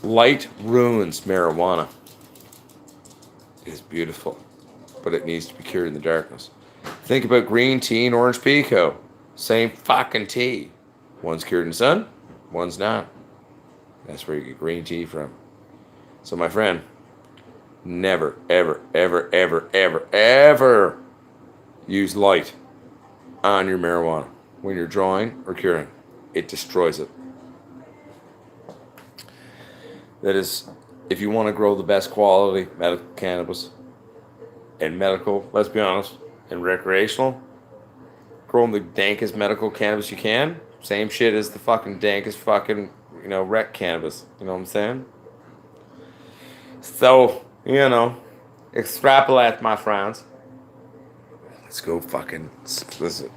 Light ruins marijuana. It is beautiful, but it needs to be cured in the darkness. Think about green tea and orange pekoe. Same fucking tea. One's cured in the sun, one's not. That's where you get green tea from. So, my friend, never, ever, ever, ever, ever, ever use light on your marijuana when you're drawing or curing. It destroys it. That is, if you want to grow the best quality medical cannabis and medical, let's be honest, and recreational, growing the dankest medical cannabis you can. Same shit as the fucking dankest fucking, rec cannabis. You know what I'm saying? So, extrapolate, my friends. Let's go fucking, listen.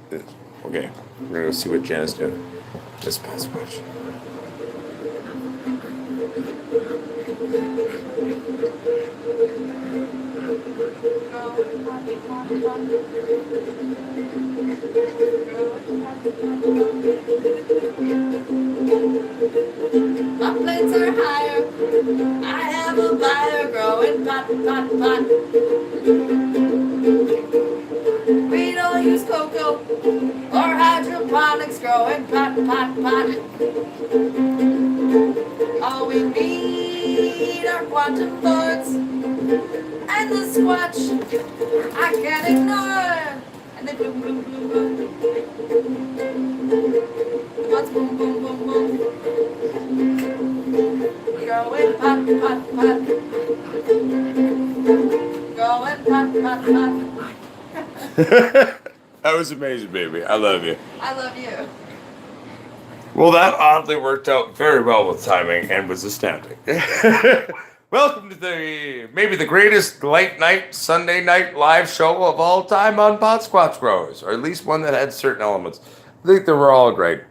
Okay, we're gonna go see what Jen is doing. This past switch. My plates are higher. I have a fire growing pot, pot, pot. We don't use cocoa or hydroponics growing pot, pot, pot. All we need are quantum boards and the squatch. I can't ignore. And the boom, boom, boom, boom. What's boom, boom, boom, boom? Going pot, pot, pot. Going pot, pot, pot. That was amazing, baby. I love you. I love you. Well, that oddly worked out very well with timing and was astounding. Welcome to maybe the greatest late night, Sunday night live show of all time on Pot Squatch Growers, or at least one that had certain elements. I think they were all great.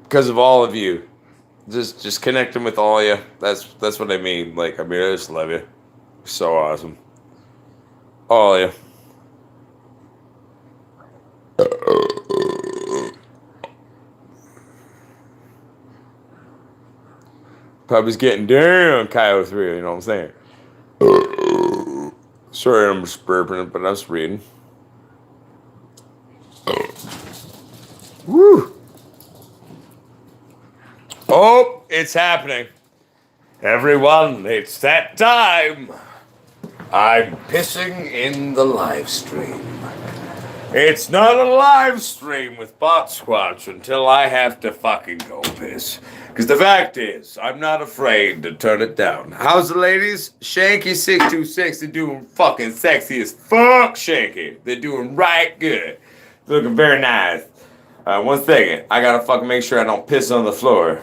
Because of all of you. Just connecting with all of you. That's what I mean. I just love you. You're so awesome. All of you. Probably's getting down, Kyle 3, you know what I'm saying? Sorry, I'm just burping, but I was reading. Woo! Oh, it's happening. Everyone, it's that time. I'm pissing in the live stream. It's not a live stream with Pot Squatch until I have to fucking go piss. Because the fact is, I'm not afraid to turn it down. How's the ladies? Shanky626, they're doing fucking sexy as fuck, Shanky. They're doing right good. They're looking very nice. 1 second. I gotta fucking make sure I don't piss on the floor.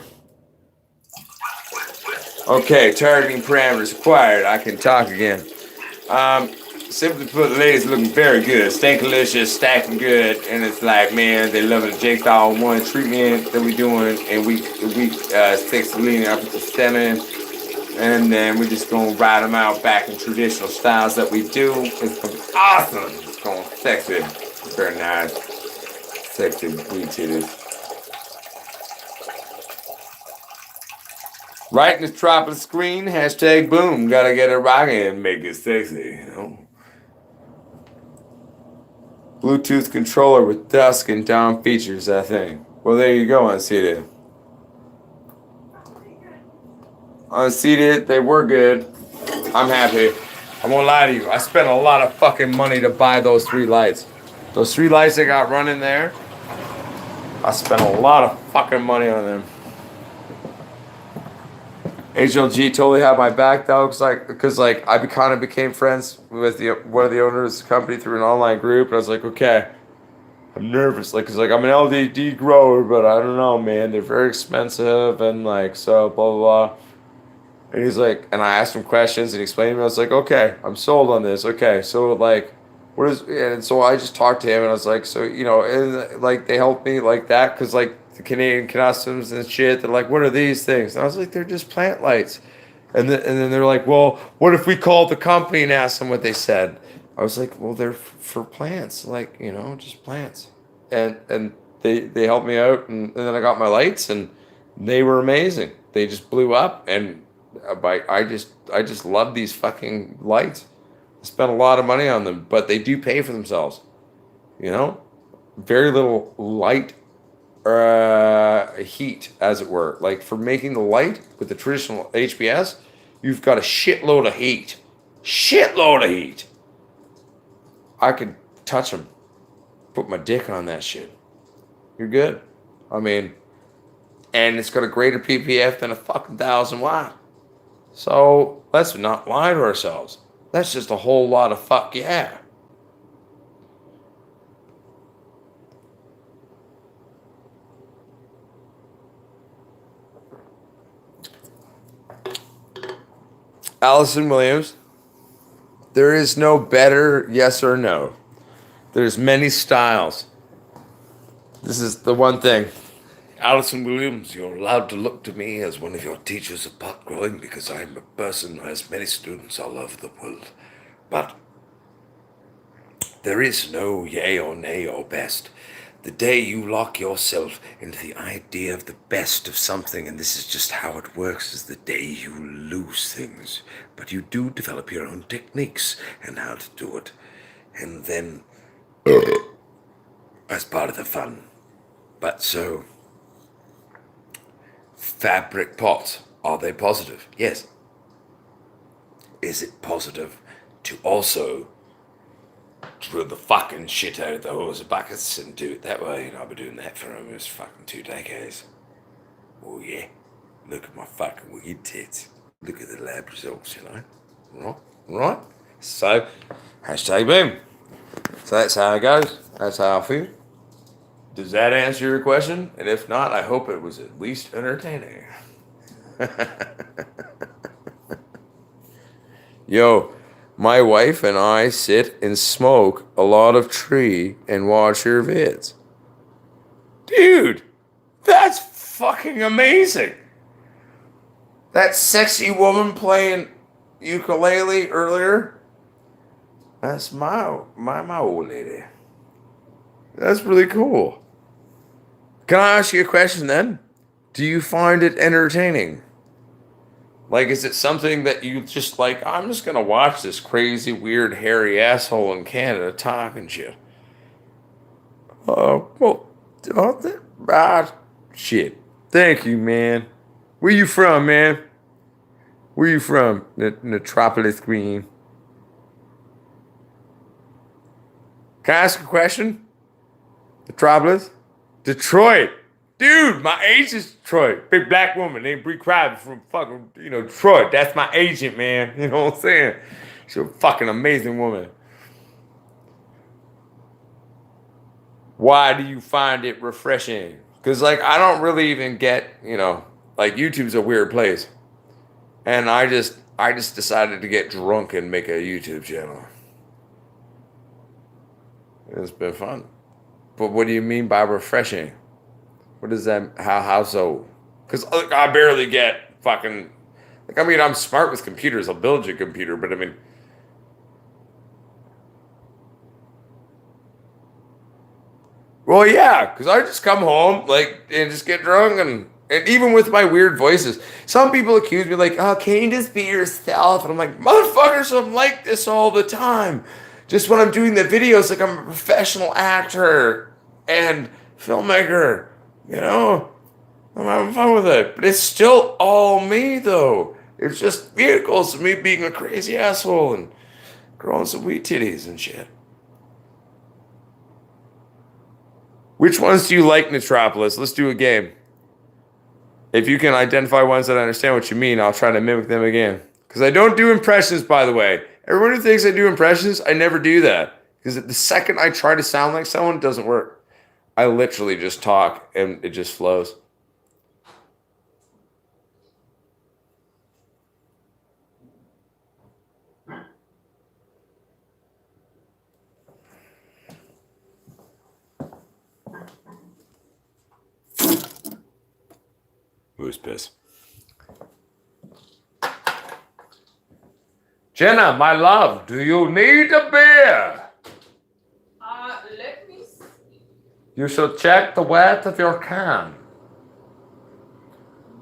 Okay, targeting parameters acquired. I can talk again. Simply put, the ladies looking very good. Stankalicious, stacking good. And it's like, man, they loving the Jigsaw 1 treatment that we doing. And we 6 leading up to 7. And then we're just going to ride them out back in traditional styles that we do. It's going to be awesome. It's going to be sexy. Very nice. Sexy weed titties. Right in the top of the screen, hashtag boom. Gotta get it rocking and make it sexy, Bluetooth controller with dusk and down features, I think. Well, there you go, unseated. Unseated, they were good. I'm happy. I won't lie to you. I spent a lot of fucking money to buy those 3 lights. Those 3 lights that got running there, I spent a lot of fucking money on them. HLG totally had my back though, because I kind of became friends with one of the owners of the company through an online group, and I was like, okay, I'm nervous, because I'm an LDD grower, but I don't know, man, they're very expensive, and so blah blah blah. And he's like, and I asked him questions and he explained to me. I was like, okay, I'm sold on this. Okay, so what is? And so I just talked to him, and I was like, so and they helped me like that, because the Canadian Customs and shit. They're like, what are these things? And I was like, they're just plant lights. And then they're like, well, what if we called the company and asked them what they said? I was like, well, they're for plants, like, just plants. And they helped me out, and then I got my lights, and they were amazing. They just blew up, and I just love these fucking lights. I spent a lot of money on them, but they do pay for themselves. Very little light heat, as it were. Like for making the light with the traditional HPS, you've got a shitload of heat. Shitload of heat. I could touch them, put my dick on that shit. You're good. I mean, and it's got a greater PPF than a fucking 1,000 watt. So let's not lie to ourselves. That's just a whole lot of fuck yeah. Allison Williams, there is no better yes or no. There's many styles. This is the one thing. Allison Williams, you're allowed to look to me as one of your teachers of pot growing because I'm a person who has many students all over the world. But there is no yay or nay or best. The day you lock yourself into the idea of the best of something, and this is just how it works, is the day you lose things. But you do develop your own techniques and how to do it. And then, as part of the fun. But so, fabric pots, are they positive? Yes. Is it positive to also drill the fucking shit out of the hose of buckets and do it that way? And I've been doing that for almost fucking 2 decades. Oh yeah. Look at my fucking wicked tits. Look at the lab results, Right? So, #boom. So that's how it goes. That's how I feel. Does that answer your question? And if not, I hope it was at least entertaining. Yo, my wife and I sit and smoke a lot of tree and watch your vids. Dude, that's fucking amazing. That sexy woman playing ukulele earlier, that's my old lady. That's really cool. Can I ask you a question then? Do you find it entertaining? Like, is it something that you just like, I'm just going to watch this crazy, weird, hairy asshole in Canada talking shit? Shit. Thank you, man. Where you from, man? Where you from? Metropolis Green. Can I ask a question? Metropolis? Detroit. Dude, my agent's Detroit. Big black woman named Bree Crabbe from fucking, Detroit. That's my agent, man. You know what I'm saying? She's a fucking amazing woman. Why do you find it refreshing? Because, I don't really even get, YouTube's a weird place. And I just decided to get drunk and make a YouTube channel. It's been fun. But what do you mean by refreshing? What is that? How so? Because I barely get fucking... I'm smart with computers. I'll build you a computer, but well, yeah, because I just come home, and just get drunk, and even with my weird voices, some people accuse me, oh, can you just be yourself? And I'm like, motherfuckers, I'm like this all the time. Just when I'm doing the videos, I'm a professional actor and filmmaker, I'm having fun with it. But it's still all me, though. It's just vehicles of me being a crazy asshole and growing some wee titties and shit. Which ones do you like, Metropolis? Let's do a game. If you can identify ones that I understand what you mean, I'll try to mimic them again. Because I don't do impressions, by the way. Everyone who thinks I do impressions, I never do that. Because the second I try to sound like someone, it doesn't work. I literally just talk and it just flows. moose piss. Jenna, my love, do you need a beer? Let me see. You should check the weight of your can.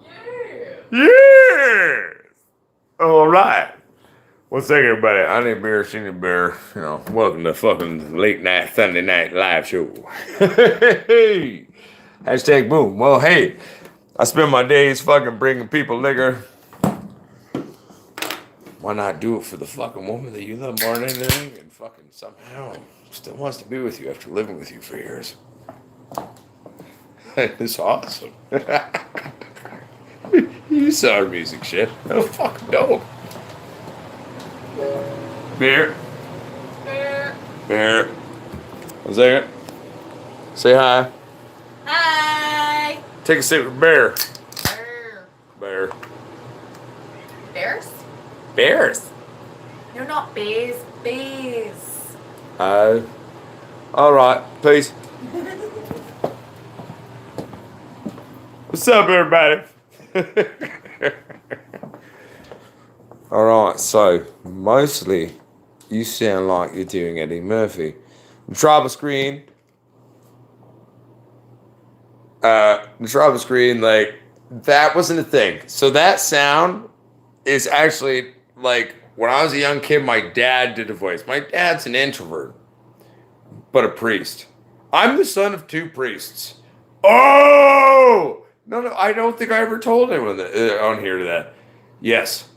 Yeah. Yes! All right. What's up, everybody? I need beer, she need beer. You know, welcome to fucking late night Sunday night live show. Hey! Hashtag boom. Well, hey, I spend my days fucking bringing people liquor. Why not do it for the fucking woman that you love more than anything and fucking somehow still wants to be with you after living with you for years? It's awesome. You saw our music shit. Oh, fucking dope. Beer. Beer. 1 second. Say hi. Hi. Take a sip of beer. Bear. Bear. Bears? Bears. No, not bears. Bears. All right. Peace. What's up, everybody? All right. So mostly, you sound like you're doing Eddie Murphy. The tribal screen. Like that wasn't a thing. So that sound is actually like when I was a young kid, my dad did a voice. My dad's an introvert, but a priest. I'm the son of 2 priests. Oh no, I don't think I ever told anyone that, on here that. Yes.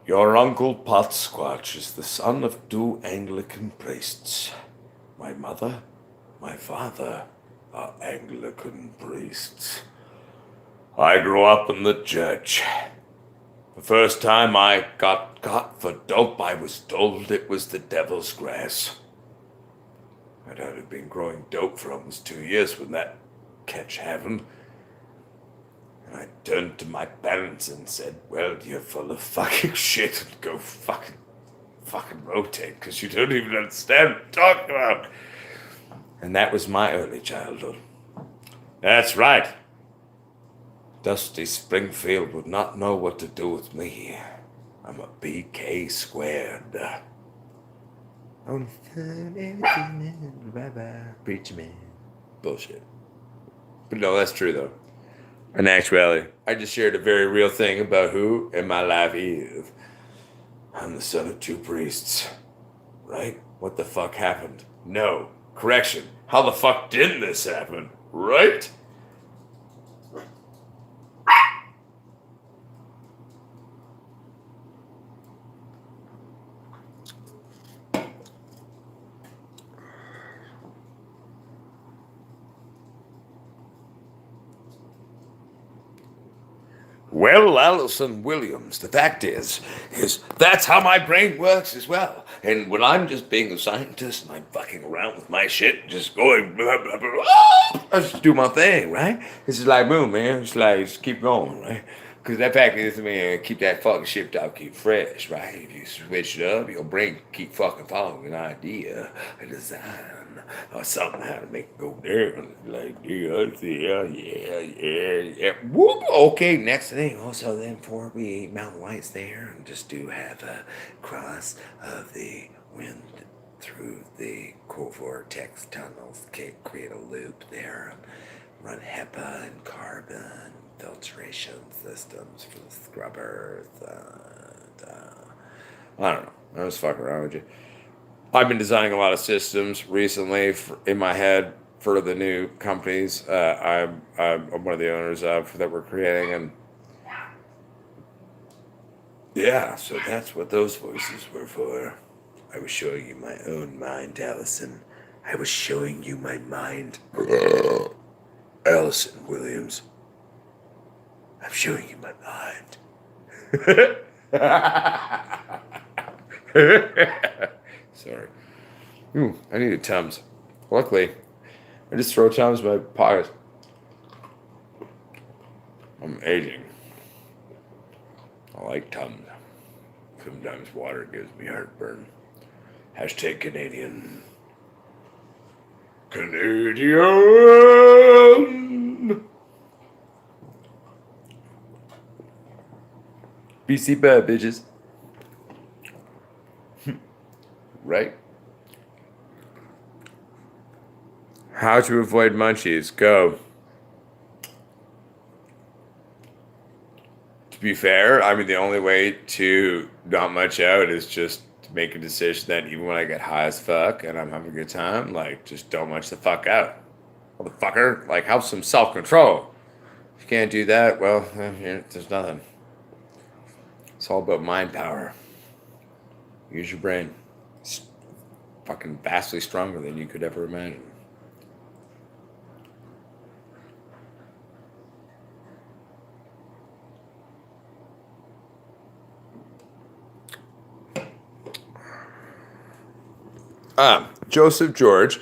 Your uncle Potsquatch is the son of 2 Anglican priests. My mother, my father are Anglican priests. I grew up in the church. The first time I got caught for dope, I was told it was the devil's grass. I'd only been growing dope for almost 2 years when that catch happened. And I turned to my parents and said, well, you're full of fucking shit and go fucking rotate because you don't even understand what I'm talking about. And that was my early childhood. That's right. Dusty Springfield would not know what to do with me. I'm a BK squared. Bye-bye, preacher man. Bullshit. But no, that's true though. In actuality, I just shared a very real thing about who in my life is. I'm the son of 2 priests. Right? What the fuck happened? No. Correction. How the fuck didn't this happen? Right? Well, Allison Williams, the fact is that's how my brain works as well. And when I'm just being a scientist and I'm fucking around with my shit, just going, blah, blah, blah, I just do my thing, right? It's just like, boom, man. It's like, just keep going, right? Because that fact is, man, keep that fucking ship top keep fresh, right? If you switch it up, your brain keep fucking following an idea, a design, or something how to make it go down. Like, yeah. Whoop. Okay, next thing. Also, then 4B Mountain Lights there, and just do have a cross of the wind through the core vortex tunnels, create a loop there, run HEPA and carbon filtration systems for the scrubbers. I don't know. I was fucking around with you. I've been designing a lot of systems recently in my head for the new companies I'm one of the owners of that we're creating, and yeah, so that's what those voices were for. I was showing you my own mind, Allison. I was showing you my mind. Allison Williams. I'm showing you my mind. Sorry. I needed Tums. Luckily, I just throw Tums in my pocket. I'm aging. I like Tums. Sometimes water gives me heartburn. Hashtag Canadian. Canadian! BC bad bitches. Right? How to avoid munchies. Go. To be fair, I mean, the only way to not munch out is just to make a decision that even when I get high as fuck and I'm having a good time, like, just don't munch the fuck out. Motherfucker, like, have some self-control. If you can't do that, well, there's nothing. It's all about mind power. Use your brain. It's fucking vastly stronger than you could ever imagine. Joseph George.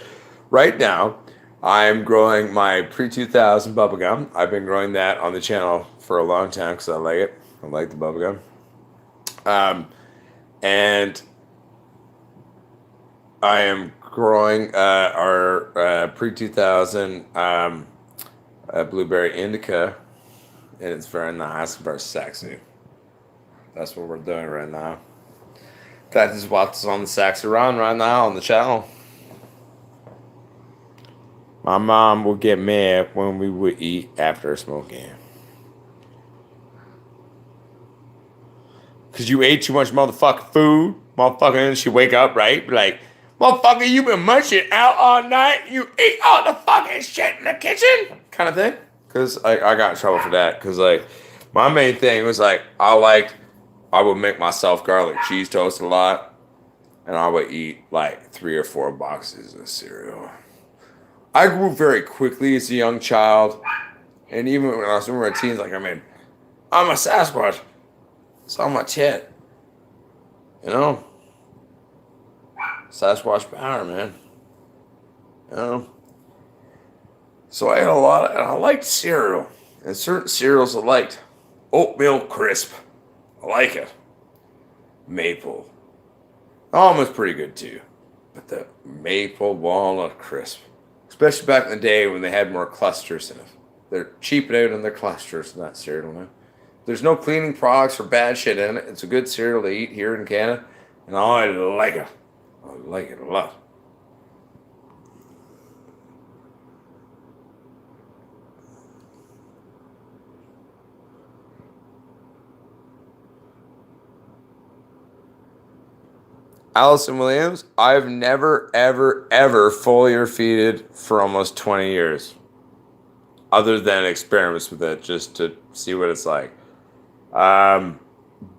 Right now, I'm growing my pre-2000 bubblegum. I've been growing that on the channel for a long time because I like it. I like the bubblegum. And I am growing our pre-2000 blueberry indica, and it's very nice, very sexy. That's what we're doing right now. That is what's on the sexy run right now on the channel. My mom will get mad when we would eat after smoking. Because you ate too much motherfucking food. Motherfucker, and she wake up, right? Like, motherfucker, you been munching out all night. You ate all the fucking shit in the kitchen. Kind of thing. Because I got in trouble for that. Because, like, my main thing was, like, I would make myself garlic cheese toast a lot. And I would eat, like, 3 or 4 boxes of cereal. I grew very quickly as a young child. And even when I was in my teens, like, I mean, I'm a Sasquatch. It's on my tit. You know? Sasquatch power, man. You know? So I ate a lot and I liked cereal. And certain cereals I liked. Oatmeal crisp. I like it. Maple. Almost pretty good too. But the maple walnut crisp. Especially back in the day when they had more clusters in it. They're cheaping out on their clusters in that cereal now. There's no cleaning products or bad shit in it. It's a good cereal to eat here in Canada. And I like it. I like it a lot. Allison Williams, I've never, ever, ever foliar feeded for almost 20 years. Other than experiments with it, just to see what it's like.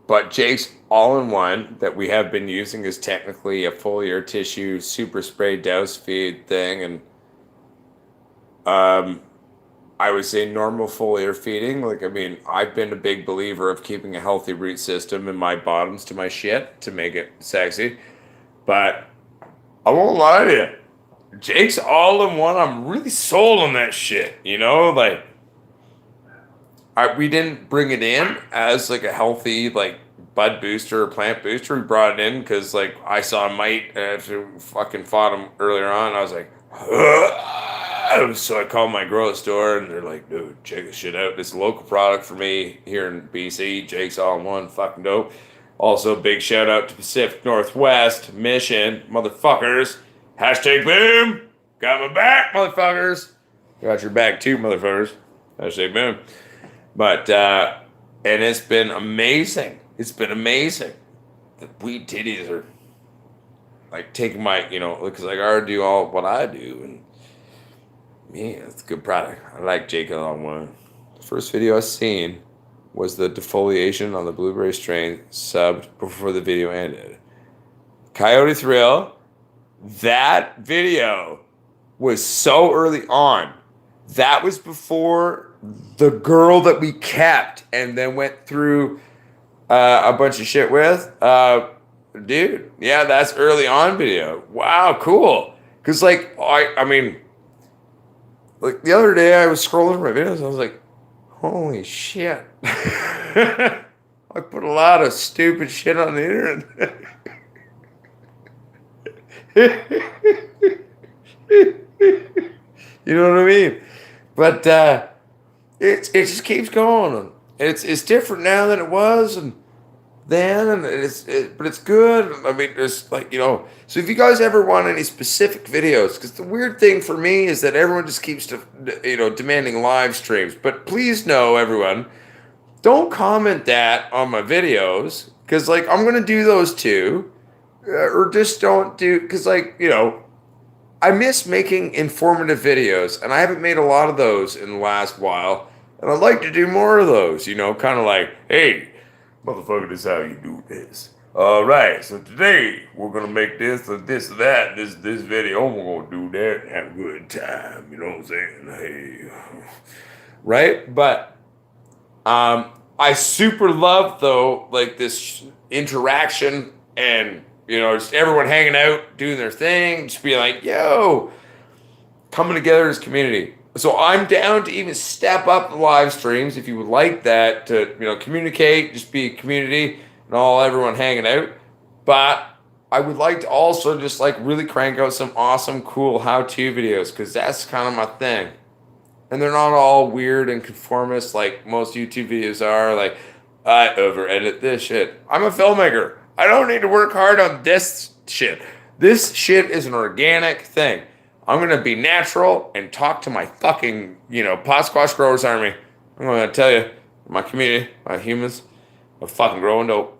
But Jake's all-in-one that we have been using is technically a foliar tissue super spray douse feed thing. And I would say normal foliar feeding. Like, I mean, I've been a big believer of keeping a healthy root system in my bottoms to my shit to make it sexy. But I won't lie to you. Jake's all-in-one, I'm really sold on that shit. You know, like, we didn't bring it in as, like, a healthy, like, bud booster or plant booster. We brought it in because, like, I saw a mite after we fucking fought him earlier on. I was like, so I called my grocery store, and they're like, dude, check this shit out. This is a local product for me here in BC. Jake's all-in-one, fucking dope. Also, big shout out to Pacific Northwest, Mission, motherfuckers. Hashtag boom. Got my back, motherfuckers. Got your back too, motherfuckers. Hashtag boom. But, and it's been amazing. It's been amazing. The weed titties are, like, taking my, you know, because, like, I already do all what I do. And, yeah, it's a good product. I like Jake all-in-one. The first video I seen was the defoliation on the blueberry strain subbed before the video ended. Coyote Thrill, that video was so early on. That was before the girl that we kept and then went through a bunch of shit with. Dude, yeah, that's early on video. Wow, cool. Because, like, I mean, like, the other day I was scrolling through my videos and I was like, holy shit. I put a lot of stupid shit on the internet. You know what I mean? But it just keeps going. It's different now than it was, and then, and but it's good. I mean, there's like, so if you guys ever want any specific videos, because the weird thing for me is that everyone just keeps demanding live streams. But please know, everyone, don't comment that on my videos, because like I'm gonna do those too, or just don't do, because like I miss making informative videos, and I haven't made a lot of those in the last while, and I'd like to do more of those. Kind of like, hey, motherfucker, this is how you do this. All right, so today we're gonna make this or this or that. This video, we're gonna do that and have a good time. You know what I'm saying? Hey, right? But I super love though, like this interaction and just everyone hanging out, doing their thing, just being like, yo, coming together as community. So I'm down to even step up the live streams if you would like that to communicate, just be a community and all everyone hanging out. But I would like to also just like really crank out some awesome, cool how-to videos because that's kind of my thing. And they're not all weird and conformist like most YouTube videos are. Like, I over edit this shit. I'm a filmmaker. I don't need to work hard on this shit. This shit is an organic thing. I'm gonna be natural and talk to my fucking, Pot Squash Growers Army. I'm gonna tell you, my community, my humans, we're fucking growing dope.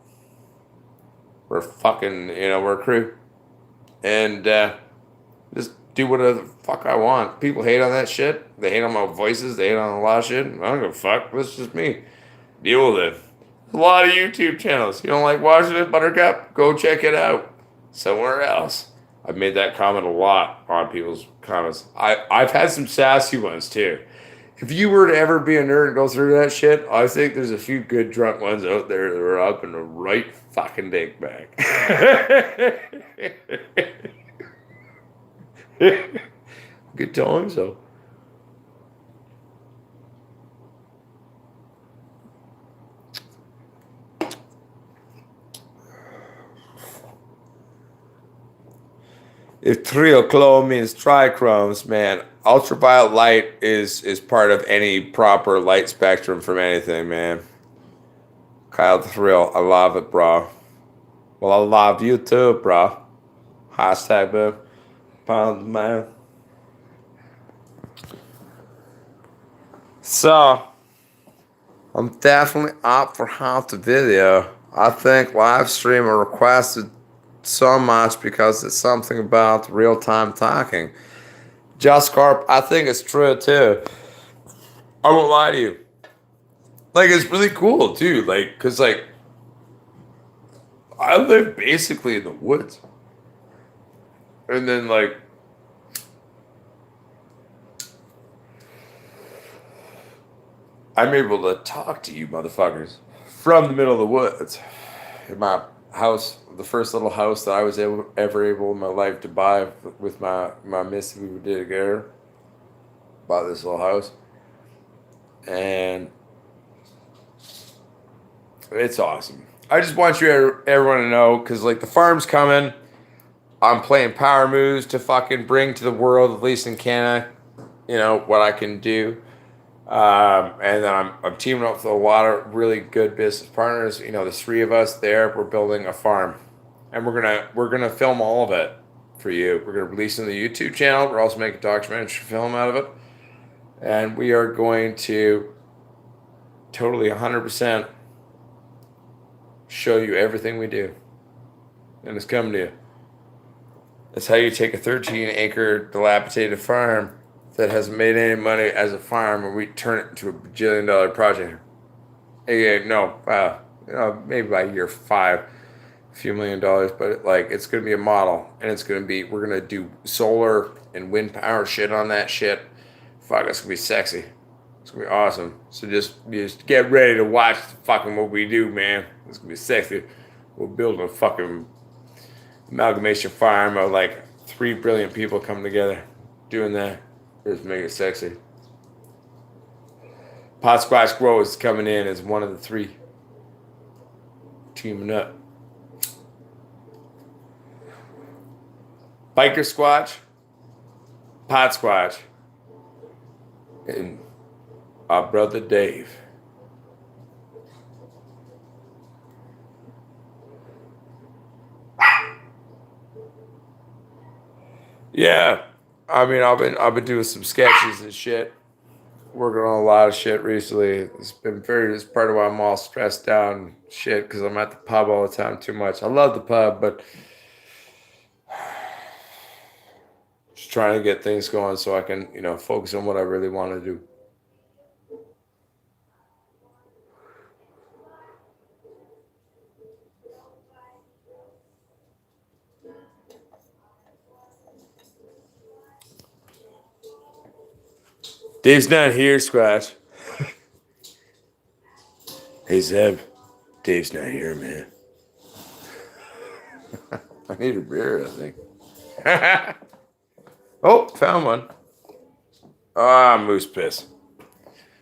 We're fucking, we're a crew. And just do whatever the fuck I want. People hate on that shit. They hate on my voices. They hate on a lot of shit. I don't give a fuck. That's just me. Deal with it. A lot of YouTube channels. You don't like watching it, Buttercup? Go check it out somewhere else. I've made that comment a lot on people's comments. I've had some sassy ones too. If you were to ever be a nerd and go through that shit, I think there's a few good drunk ones out there that are up in the right fucking dick bag. Good times though. If triochrome means trichromes, man, ultraviolet light is part of any proper light spectrum from anything, man. Kyle Thrill, I love it, bro. Well, I love you too, bro. Hashtag, boo. Pound, man. So, I'm definitely up for half the video. I think live stream are requested so much because it's something about real-time talking. Just Corp, I think it's true too. I won't lie to you. Like, it's really cool too. Like, cause like, I live basically in the woods. And then like, I'm able to talk to you motherfuckers from the middle of the woods. In my house, the first little house that I was ever able in my life to buy with my missy, we did together. Bought this little house. And it's awesome. I just want everyone to know, because like the farm's coming. I'm playing power moves to fucking bring to the world, at least in Canada, what I can do. And then I'm teaming up with a lot of really good business partners. The three of us there, we're building a farm, and we're gonna film all of it for you. We're gonna release it on the YouTube channel. We're also making a documentary film out of it, and we are going to totally 100% show you everything we do, and it's coming to you. That's how you take a 13-acre dilapidated farm that hasn't made any money as a farm, and we turn it into a bajillion-dollar project. Maybe by year 5, a few $1 million, but like it's gonna be a model, and we're gonna do solar and wind power shit on that shit. Fuck, it's gonna be sexy. It's gonna be awesome. So just get ready to watch fucking what we do, man. It's gonna be sexy. We're building a fucking amalgamation farm of like 3 brilliant people coming together, doing that. Just make it sexy. Pot Squash Growers is coming in as one of the 3. Teaming up. Biker Squatch, Pot Squatch, and our brother Dave. Yeah. I mean, I've been doing some sketches and shit. Working on a lot of shit recently. It's part of why I'm all stressed out and shit because I'm at the pub all the time too much. I love the pub, but just trying to get things going so I can, focus on what I really want to do. Dave's not here, Scratch. Hey, Zeb. Dave's not here, man. I need a beer, I think. Oh, found one. Ah, moose piss.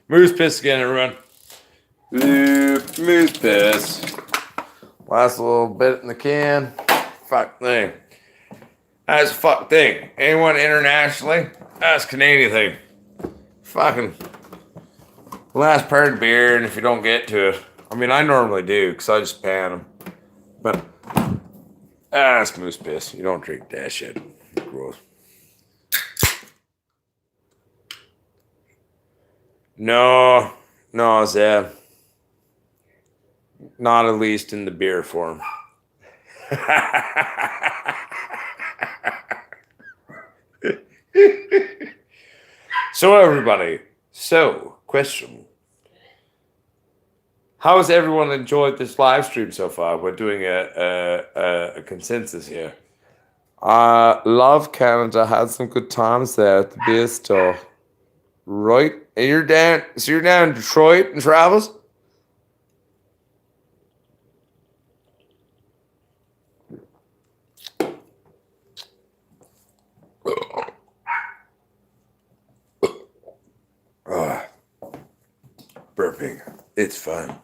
Moose piss again, everyone. Moose piss. Last little bit in the can. Fuck thing. That's a fuck thing. Anyone internationally? That's a Canadian thing. Fucking last part of beer, and if you don't get to it, I mean, I normally do because I just pan them. But that's moose piss. You don't drink that shit. Gross. No, Zeb. Not at least in the beer form. So, everybody. Question. How has everyone enjoyed this live stream so far? We're doing a consensus here. Love Canada. Had some good times there at the beer store. Right? And you're down in Detroit and Travis? Burping. It's fun.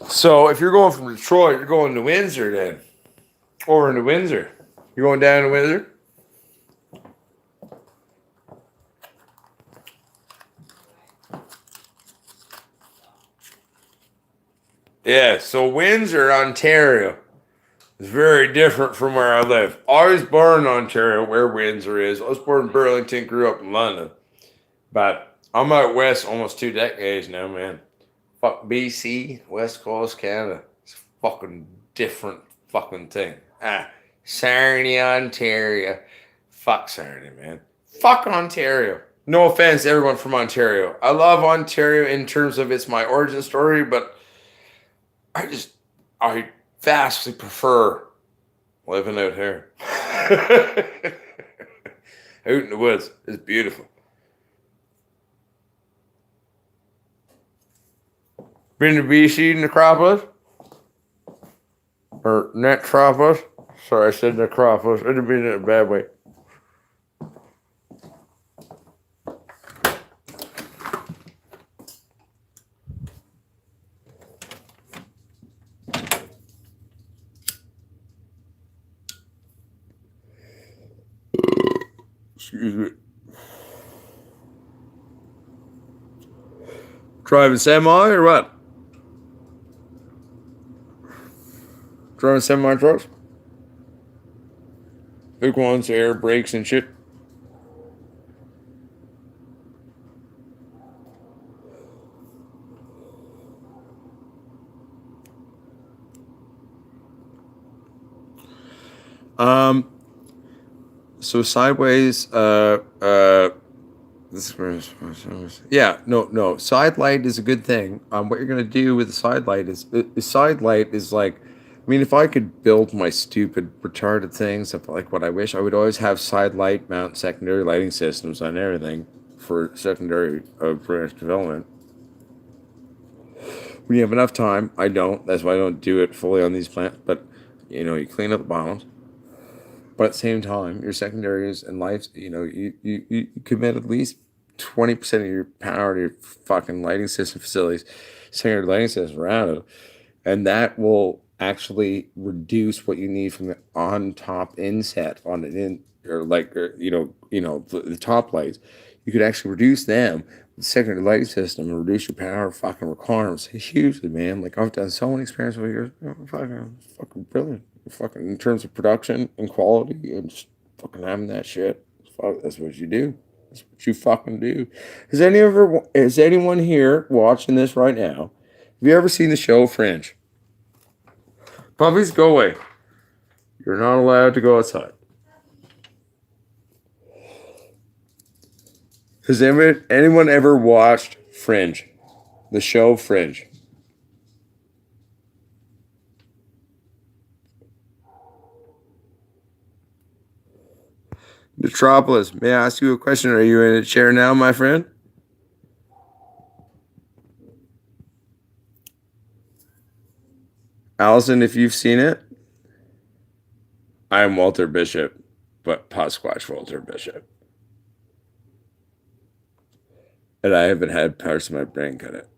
So if you're going from Detroit, you're going to Windsor then. Over into Windsor. You're going down to Windsor? Yeah, so Windsor, Ontario is very different from where I live. I was born in Ontario, where Windsor is. I was born in Burlington, grew up in London. But I'm out west almost 2 decades now, man. Fuck BC, West Coast Canada. It's a fucking different fucking thing. Sarnia, Ontario. Fuck Sarnia, man. Fuck Ontario. No offense to everyone from Ontario. I love Ontario in terms of it's my origin story, but I vastly prefer living out here. Out in the woods. It's beautiful. Been to BC Necropolis? Or Necropolis? Sorry, I said Necropolis. I didn't mean it in a bad way. Excuse me. Driving semi or what? Driving semi trucks? Hook ones, air brakes and shit. So sideways, side light is a good thing. What you're gonna do with the side light is the side light is like, I mean, if I could build my stupid retarded things of like what I wish, I would always have side light mount secondary lighting systems on everything for secondary branch development. When you have enough time, I don't. That's why I don't do it fully on these plants. But you clean up the bottoms. But at the same time, your secondaries and lights, you commit at least 20% of your power to your fucking lighting system facilities, secondary lighting systems around it. And that will actually reduce what you need from the on top inset on it the top lights. You could actually reduce them with the secondary lighting system and reduce your power fucking requirements hugely, man. Like I've done so many experiments over years. Fucking brilliant. fucking in terms of production and quality and just fucking having that shit. Fuck, that's what you do. That's what you fucking do. Is anyone here watching this right now? Have you ever seen the show Fringe? Puppies, go away. You're not allowed to go outside. Has anyone ever watched Fringe? The show Fringe? Metropolis, may I ask you a question? Are you in a chair now, my friend? Allison, if you've seen it, I am Walter Bishop, but Potsquatch Walter Bishop. And I haven't had parts of my brain cut it.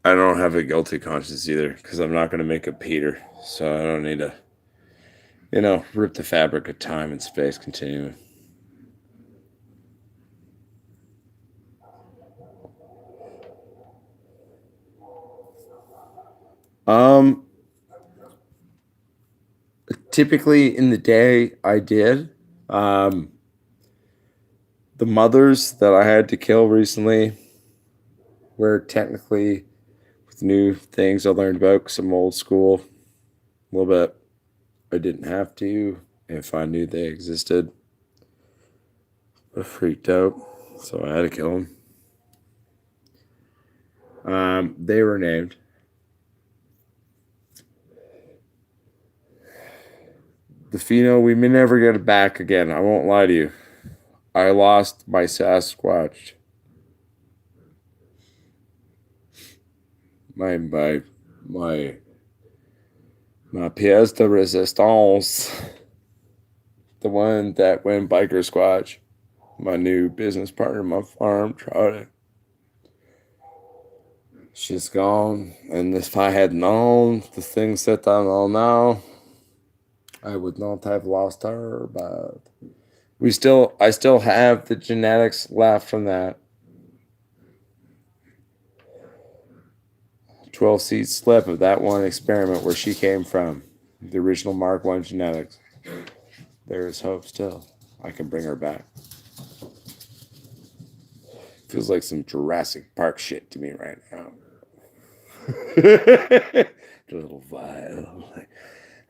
I don't have a guilty conscience either, because I'm not going to make a Peter, so I don't need to, rip the fabric of time and space continuum. Typically in the day I did. The mothers that I had to kill recently were technically with new things I learned about because I'm old school a little bit. I didn't have to if I knew they existed. I freaked out, so I had to kill them. They were named. The Fino, we may never get it back again. I won't lie to you. I lost my Sasquatch. My pièce de résistance. The one that went biker squatch. My new business partner, my farm, Charlie. She's gone. And if I had known the things that I know now, I would not have lost her, but I still have the genetics left from that 12 seed slip of that one experiment where she came from, the original Mark 1 genetics. There is hope still. I can bring her back. Feels like some Jurassic Park shit to me right now. The little vial.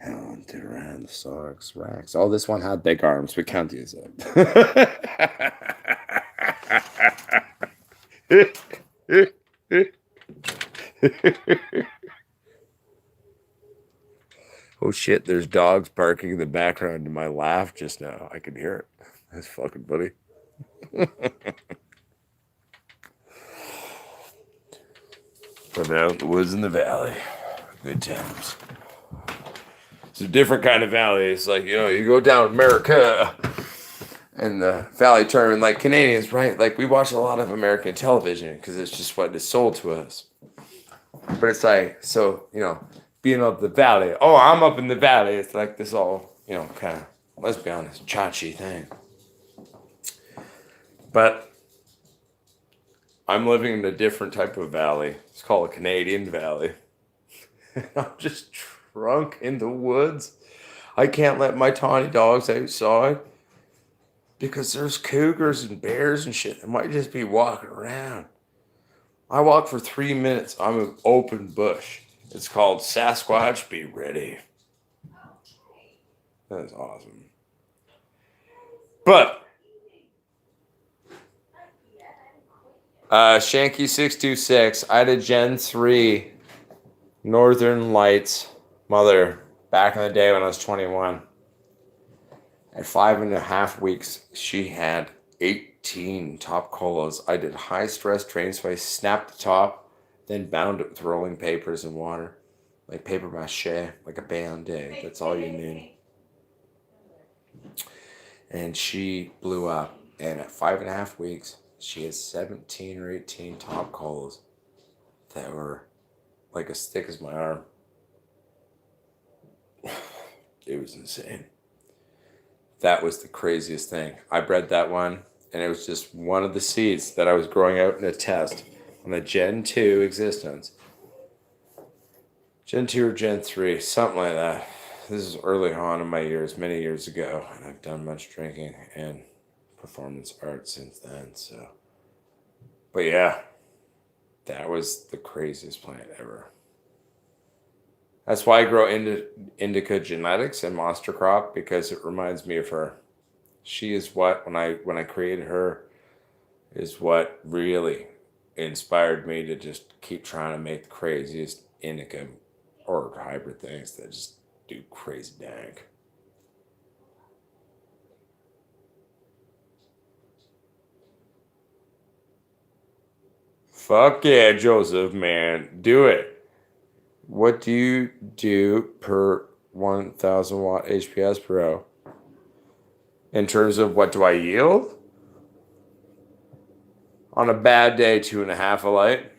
Hunted around the socks, racks. Oh, this one had big arms. We can't use it. Oh shit, there's dogs barking in the background to my laugh just now. I can hear it. That's fucking funny. But out in the woods in the valley. Good times. It's a different kind of valley. It's like, you go down America and the valley term, like Canadians, right? Like we watch a lot of American television because it's just what is sold to us. But it's like, so, being up the valley. Oh, I'm up in the valley. It's like this all, kind of, let's be honest, chachi thing. But I'm living in a different type of valley. It's called a Canadian valley. I'm just drunk in the woods. I can't let my tawny dogs outside because there's cougars and bears and shit. I might just be walking around. I walk for 3 minutes. I'm an open bush. It's called Sasquatch Be Ready. That's awesome. But Shanky626, I had a Gen 3 Northern Lights mother back in the day when I was 21. At 5.5 weeks, she had 18 top colas. I did high stress train, so I snapped the top, then bound it with rolling papers and water, like paper mache, like a Band-Aid. That's all you need. And she blew up. And at 5.5 weeks, she had 17 or 18 top colas that were like as thick as my arm. it was insane. That was the craziest thing. I bred that one, and it was just one of the seeds that I was growing out in a test on a Gen 2 existence. Gen 2 or Gen 3, something like that. This is early on in my years, many years ago, and I've done much drinking and performance art since then, so. But yeah, that was the craziest plant ever. That's why I grow indica genetics and monster crop, because it reminds me of her. She is what, when I created her, is what really inspired me to just keep trying to make the craziest indica or hybrid things that just do crazy dank. Fuck yeah, Joseph, man. Do it. What do you do per 1,000 watt HPS Pro? In terms of what do I yield? On a bad day, 2.5 a light.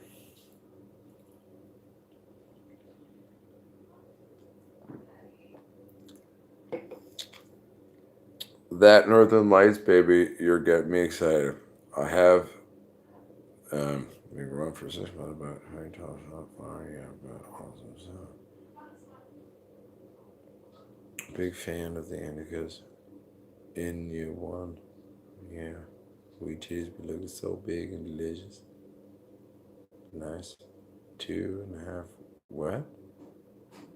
That Northern Lights, baby, you're getting me excited. I have been growing for 6 months, but how you tell us how far you have got awesome stuff. Big fan of the indicas. In year one, yeah, sweet cheese be looking so big and delicious. Nice. 2.5. What?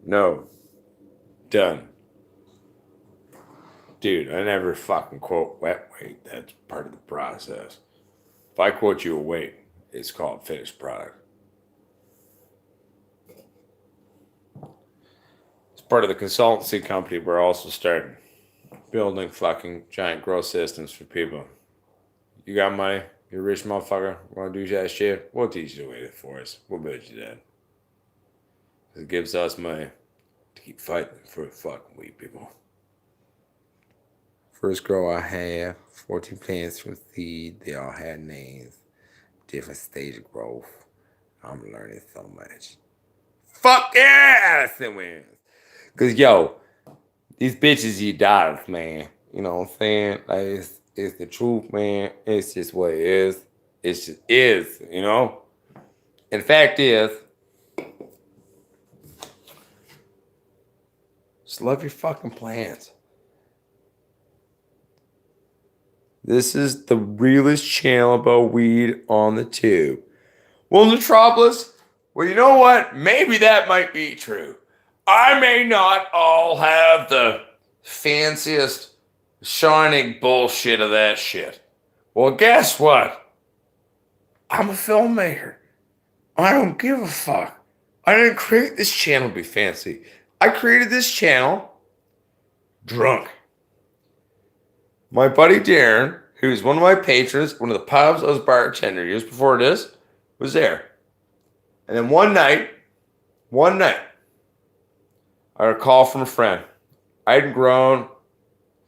No. Done. Dude, I never fucking quote wet weight. That's part of the process. If I quote you a weight, it's called finished product. It's part of the consultancy company we're also starting. Building fucking giant growth systems for people. You got money? You're a rich motherfucker. Want to do that shit? We'll teach you the way to force. We'll build you that. It gives us money to keep fighting for fucking weed people. First grow I had 14 plants from seed. They all had names. Different stage of growth. I'm learning so much. Fuck yeah! That's the wins. Cause yo, these bitches eat dollars, man. You know what I'm saying? Like it's the truth, man. It's just what it is. It just is, you know? And the fact is, just love your fucking plants. This is the realest channel about weed on the tube. Well, Nootropolis, well, you know what? Maybe that might be true. I may not all have the fanciest shining bullshit of that shit. Well, guess what? I'm a filmmaker. I don't give a fuck. I didn't create this channel to be fancy. I created this channel drunk. My buddy Darren, who's one of my patrons, one of the pubs I was bartender years before this, was there. And then one night, I got a call from a friend. I hadn't grown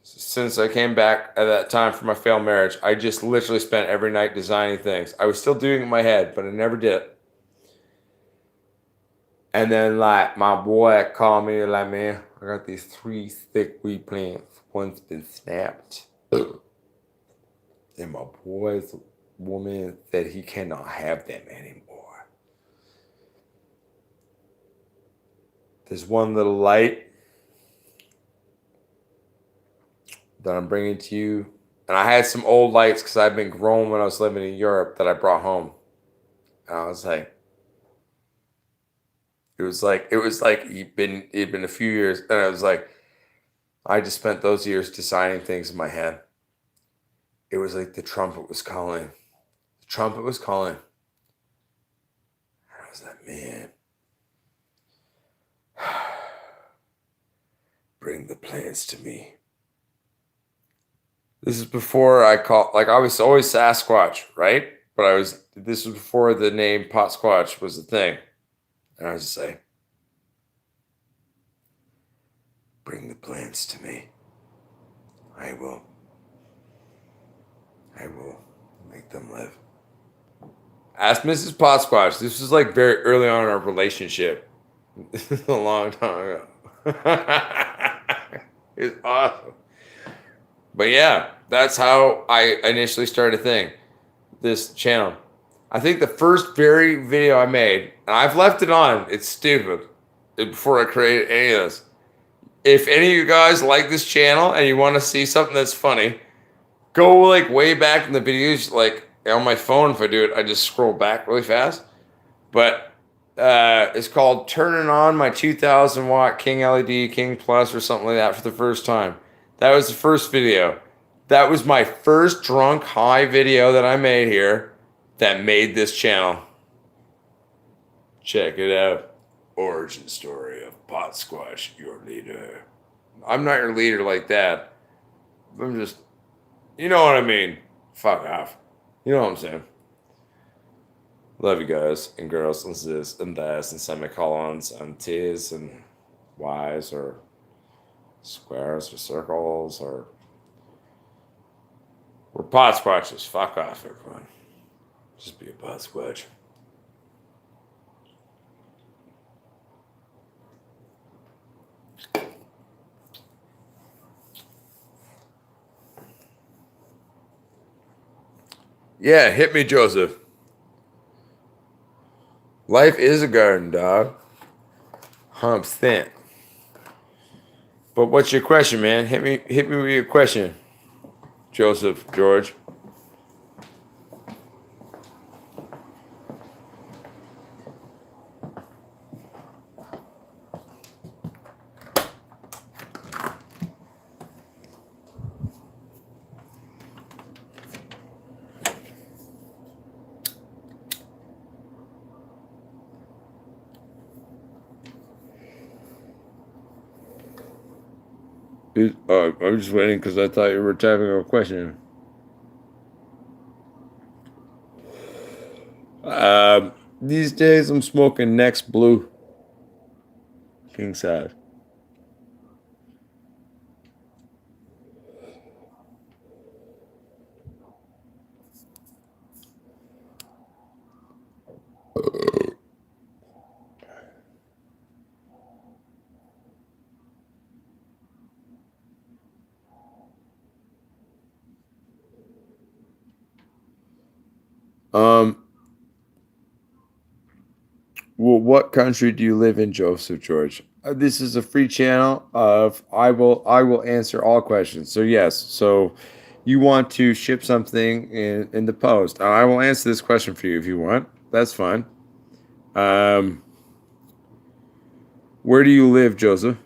since I came back at that time from my failed marriage. I just literally spent every night designing things. I was still doing it in my head, but I never did it. And then, like, my boy called me, like, man, I got these 3 thick weed plants. One's been snapped. And my boy's woman said he cannot have them anymore. There's one little light that I'm bringing to you. And I had some old lights because I've been growing when I was living in Europe that I brought home. And I was like, it was like it'd been a few years, and I was like, I just spent those years designing things in my head. It was like the trumpet was calling. The trumpet was calling. And I was like, man, bring the plants to me. This is before I was always Sasquatch, right? But this was before the name Pot Squatch was a thing. And I was just like, bring the plants to me. I will make them live. Ask Mrs. Potsquatch. This was like very early on in our relationship. This is a long time ago. It's awesome. But yeah, that's how I initially started this channel. I think the first very video I made, and I've left it on, it's stupid, before I created any of this. If any of you guys like this channel and you want to see something that's funny, go like way back in the videos, like on my phone. If I do it, I just scroll back really fast. But it's called Turning On My 2000 Watt King LED King Plus or something like that for the first time. That was the first video. That was my first drunk high video that I made here that made this channel. Check it out. Origin story of Pot Squash, your leader. I'm not your leader like that. I'm just, you know what I mean. Fuck off. You know what I'm saying. Love you guys and girls and sis and das and semicolons and t's and y's or squares or circles or we're pot squatches. Fuck off, everyone. Just be a pot squatch. Yeah, hit me, Joseph. Life is a garden, dog. Humps thin. But what's your question, man? Hit me with your question, Joseph George. I'm just waiting because I thought you were typing a question. These days I'm smoking Next Blue. King size. Well, what country do you live in, Joseph George? This is a free channel of I will answer all questions. So yes, so you want to ship something in the post. I will answer this question for you if you want. That's fine. Where do you live, Joseph?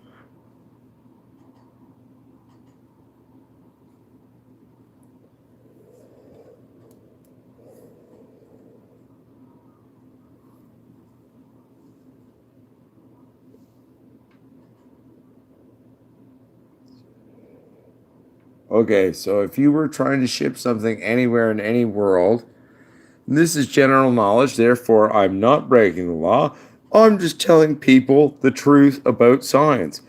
Okay, so if you were trying to ship something anywhere in any world, this is general knowledge, therefore I'm not breaking the law. I'm just telling people the truth about science.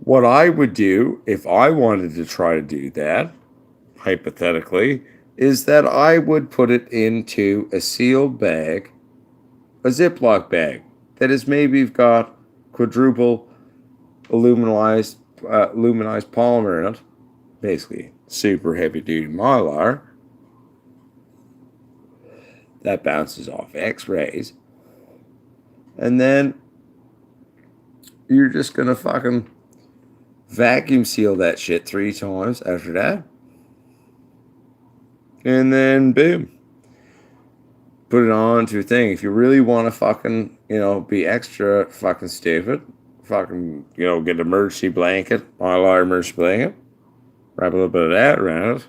What I would do if I wanted to try to do that, hypothetically, is that I would put it into a sealed bag, a Ziploc bag that is maybe got quadruple aluminized polymer in it, basically super heavy duty Mylar that bounces off X-rays, and then you're just gonna fucking vacuum seal that shit 3 times after that, and then boom, put it on to your thing. If you really want to fucking, be extra fucking stupid, fucking, get an emergency blanket, Mylar emergency blanket, wrap a little bit of that around it,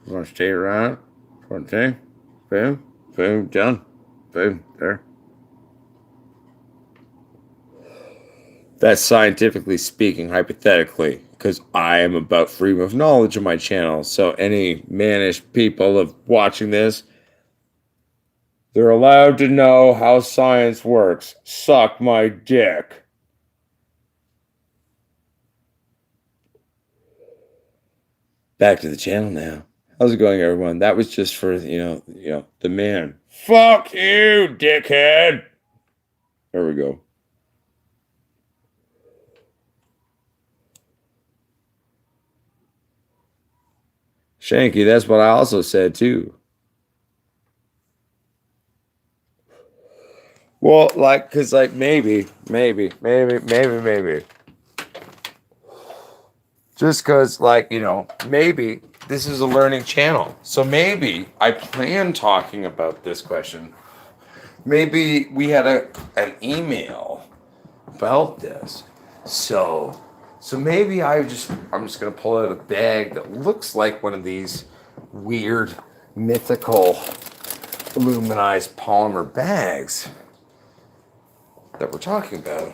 a bunch of tape around it, one thing, boom, boom, done, boom, there. That's scientifically speaking, hypothetically, because I am about freedom of knowledge on my channel. So any mannish people of watching this, they're allowed to know how science works. Suck my dick. Back to the channel now. How's it going, everyone? That was just for, the man. Fuck you, dickhead. There we go. Shanky, that's what I also said too. Well, like, cause like maybe. Just cause like, maybe this is a learning channel. So maybe I plan talking about this question. Maybe we had an email about this. So maybe I'm just gonna pull out a bag that looks like one of these weird mythical aluminized polymer bags that we're talking about.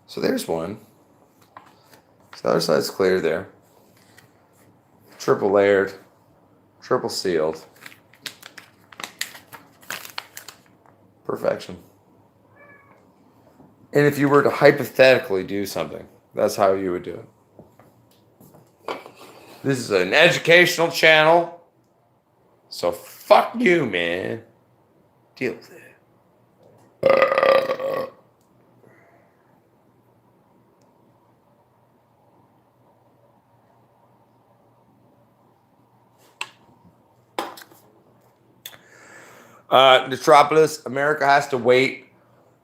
So there's one. So the other side's clear there. Triple layered, triple sealed. Perfection. And if you were to hypothetically do something, that's how you would do it. This is an educational channel. So fuck you, man. Deal with it. Metropolis, America has to wait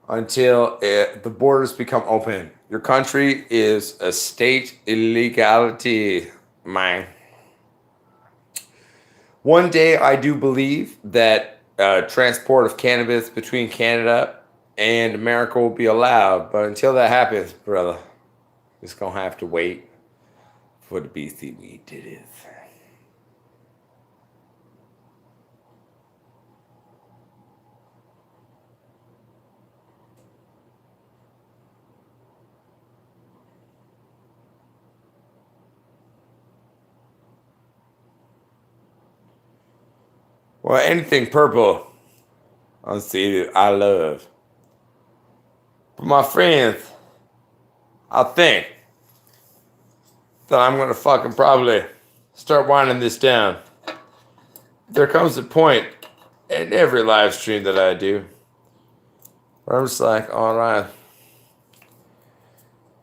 until the borders become open. Your country is a state illegality, man. One day, I do believe that transport of cannabis between Canada and America will be allowed. But until that happens, brother, it's going to have to wait for the BC weed it is. Well, anything purple, I love. But my friends, I think that I'm going to fucking probably start winding this down. There comes a point in every live stream that I do where I'm just like, all right,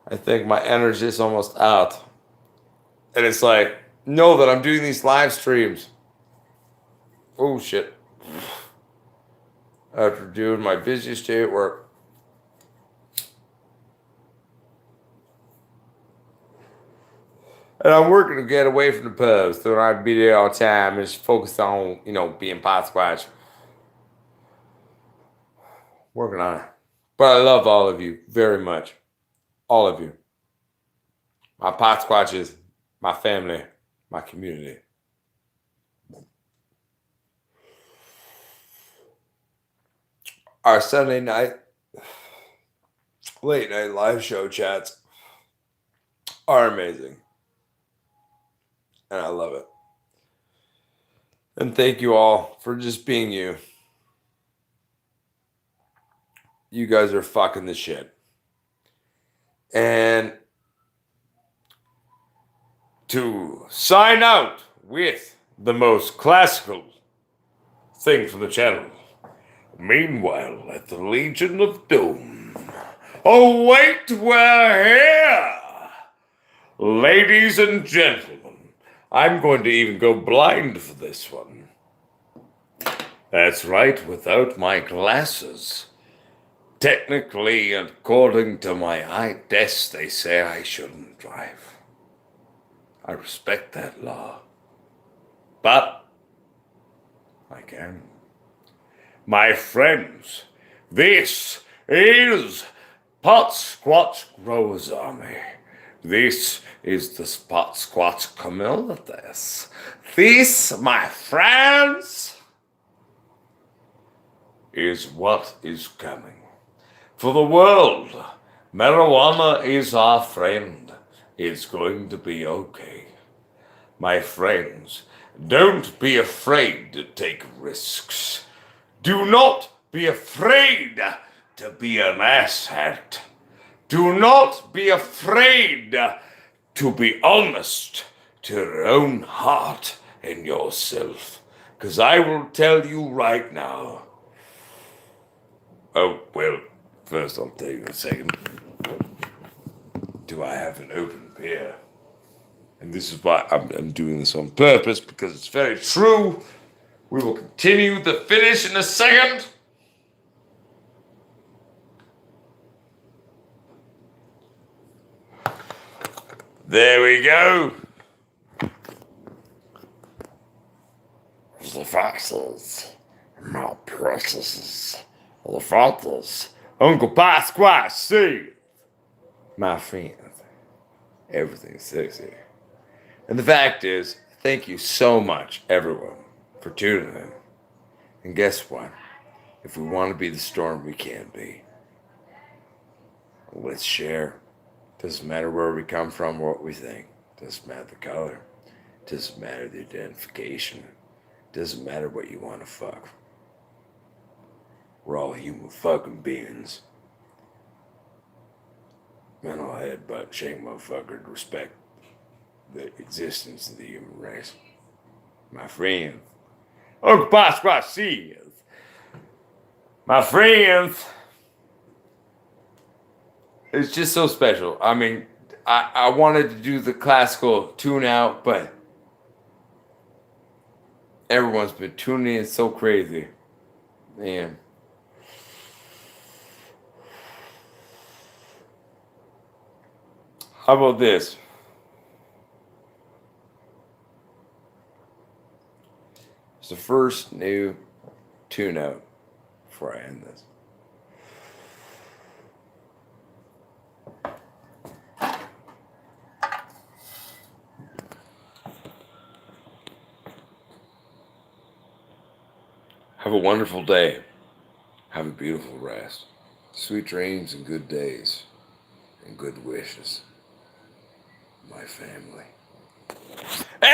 I think my energy is almost out. And it's like, know that I'm doing these live streams. Oh, shit. After doing my busiest day at work. And I'm working to get away from the pubs so I can be there all the time and just focus on, being pot squatch. Working on it. But I love all of you very much. All of you. My pot squatches, my family, my community. Our Sunday night, late night live show chats are amazing. And I love it. And thank you all for just being you. You guys are fucking the shit. And to sign out with the most classical thing from the channel. Meanwhile, at the Legion of Doom. Oh, wait, we're here! Ladies and gentlemen, I'm going to even go blind for this one. That's right, without my glasses. Technically, according to my eye test, they say I shouldn't drive. I respect that law. But I can. My friends, this is Pot Squatch Growers Army. This is the Pot Squatch communities. This, my friends, is what is coming. For the world, marijuana is our friend. It's going to be okay. My friends, don't be afraid to take risks. Do not be afraid to be an asshat. Do not be afraid to be honest to your own heart and yourself. Because I will tell you right now. Oh, well, first I'll take a second. Do I have an open beer? And this is why I'm doing this on purpose, because it's very true. We will continue the finish in a second. There we go. The foxes, my precious, the foxes. Uncle Pie Squash, see, my friend, everything's sexy. And the fact is, thank you so much, everyone, for tuning in. And guess what? If we want to be the storm, we can be. Let's share. Doesn't matter where we come from or what we think. Doesn't matter the color. Doesn't matter the identification. Doesn't matter what you want to fuck. We're all human fucking beings. Mental head, butt, shame, motherfucker, to respect the existence of the human race. My friend. Uncle Pie Squash, see you. My friends. It's just so special. I mean, I wanted to do the classical tune out, but everyone's been tuning in so crazy. Man. How about this? It's the first new tune out before I end this. Have a wonderful day. Have a beautiful rest. Sweet dreams and good days. And good wishes. My family.